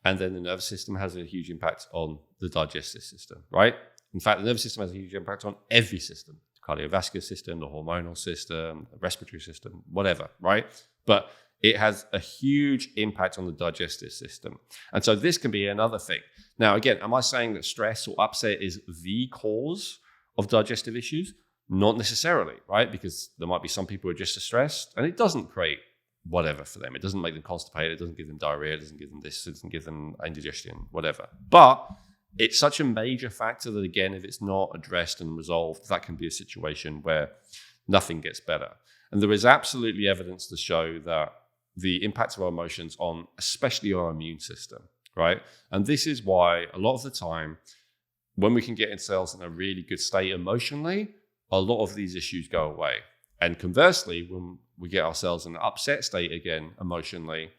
and then the nervous system has a huge impact on the digestive system, right? In fact, the nervous system has a huge impact on every system: the cardiovascular system, the hormonal system, the respiratory system, whatever, right? But it has a huge impact on the digestive system. And so this can be another thing. Now, again, am I saying that stress or upset is the cause of digestive issues? Not necessarily, right? Because there might be some people who are just stressed and it doesn't create whatever for them. It doesn't make them constipated. It doesn't give them diarrhea. It doesn't give them this. It doesn't give them indigestion, whatever. But it's such a major factor that, again, if it's not addressed and resolved, that can be a situation where nothing gets better. And there is absolutely evidence to show that the impact of our emotions on especially our immune system, right? And this is why a lot of the time, when we can get ourselves in a really good state emotionally, a lot of these issues go away. And conversely, when we get ourselves in an upset state again emotionally,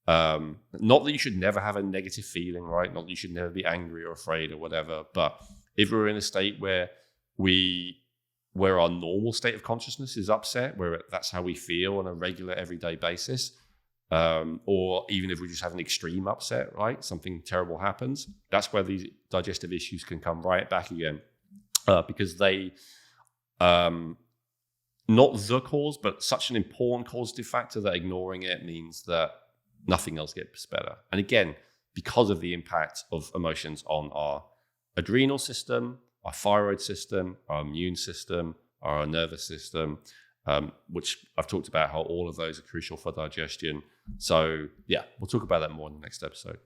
not that you should never have a negative feeling, right? Not that you should never be angry or afraid or whatever. But if we're in a state where our normal state of consciousness is upset, where that's how we feel on a regular everyday basis, or even if we just have an extreme upset, right? Something terrible happens, that's where these digestive issues can come right back again, because they, not the cause, but such an important causative factor that ignoring it means that nothing else gets better. And again, because of the impact of emotions on our adrenal system, our thyroid system, our immune system, our nervous system, which I've talked about how all of those are crucial for digestion. So yeah, we'll talk about that more in the next episode.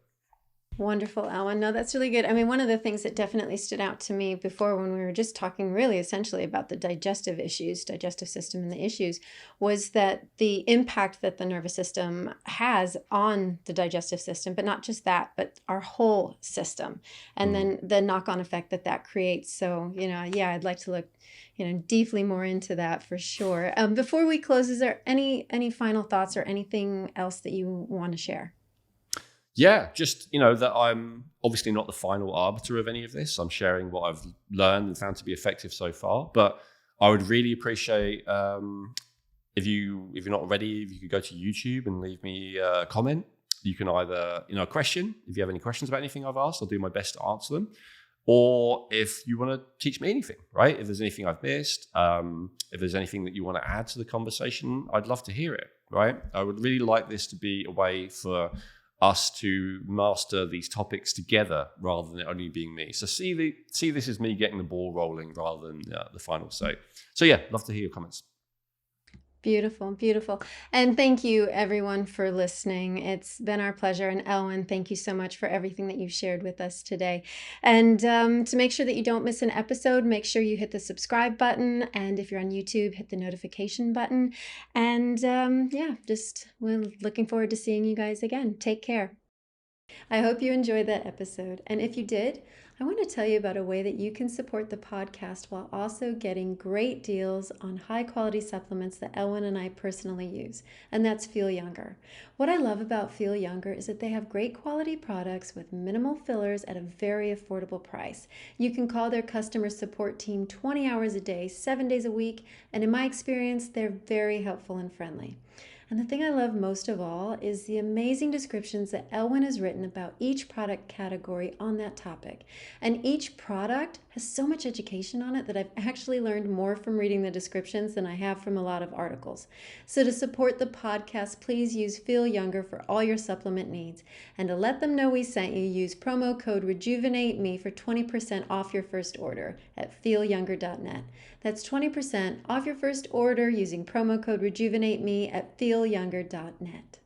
Wonderful, Elwin. No, that's really good. I mean, one of the things that definitely stood out to me before when we were just talking really essentially about the digestive system and the issues, was that the impact that the nervous system has on the digestive system, but not just that, but our whole system. And then the knock-on effect that creates. So, I'd like to look, deeply more into that for sure. Before we close, is there any final thoughts or anything else that you want to share? Yeah, just, that I'm obviously not the final arbiter of any of this. I'm sharing what I've learned and found to be effective so far. But I would really appreciate if you're not already, if you could go to YouTube and leave me a comment. You can either, a question. If you have any questions about anything I've asked, I'll do my best to answer them. Or if you want to teach me anything, right? If there's anything I've missed, if there's anything that you want to add to the conversation, I'd love to hear it, right? I would really like this to be a way for us to master these topics together rather than it only being me. So see this as me getting the ball rolling rather than the final say. So yeah, love to hear your comments. Beautiful, beautiful. And thank you everyone for listening. It's been our pleasure. And Elwin, thank you so much for everything that you've shared with us today. And to make sure that you don't miss an episode, make sure you hit the subscribe button. And if you're on YouTube, hit the notification button. And we're looking forward to seeing you guys again. Take care. I hope you enjoyed that episode. And if you did, I want to tell you about a way that you can support the podcast while also getting great deals on high quality supplements that Elwin and I personally use, and that's Feel Younger. What I love about Feel Younger is that they have great quality products with minimal fillers at a very affordable price. You can call their customer support team 20 hours a day, 7 days a week, and in my experience, they're very helpful and friendly. And the thing I love most of all is the amazing descriptions that Elwin has written about each product category on that topic. And each product has so much education on it that I've actually learned more from reading the descriptions than I have from a lot of articles. So to support the podcast, please use Feel Younger for all your supplement needs. And to let them know we sent you, use promo code RejuvenateMe for 20% off your first order at feelyounger.net. That's 20% off your first order using promo code RejuvenateMe at feelyounger.net.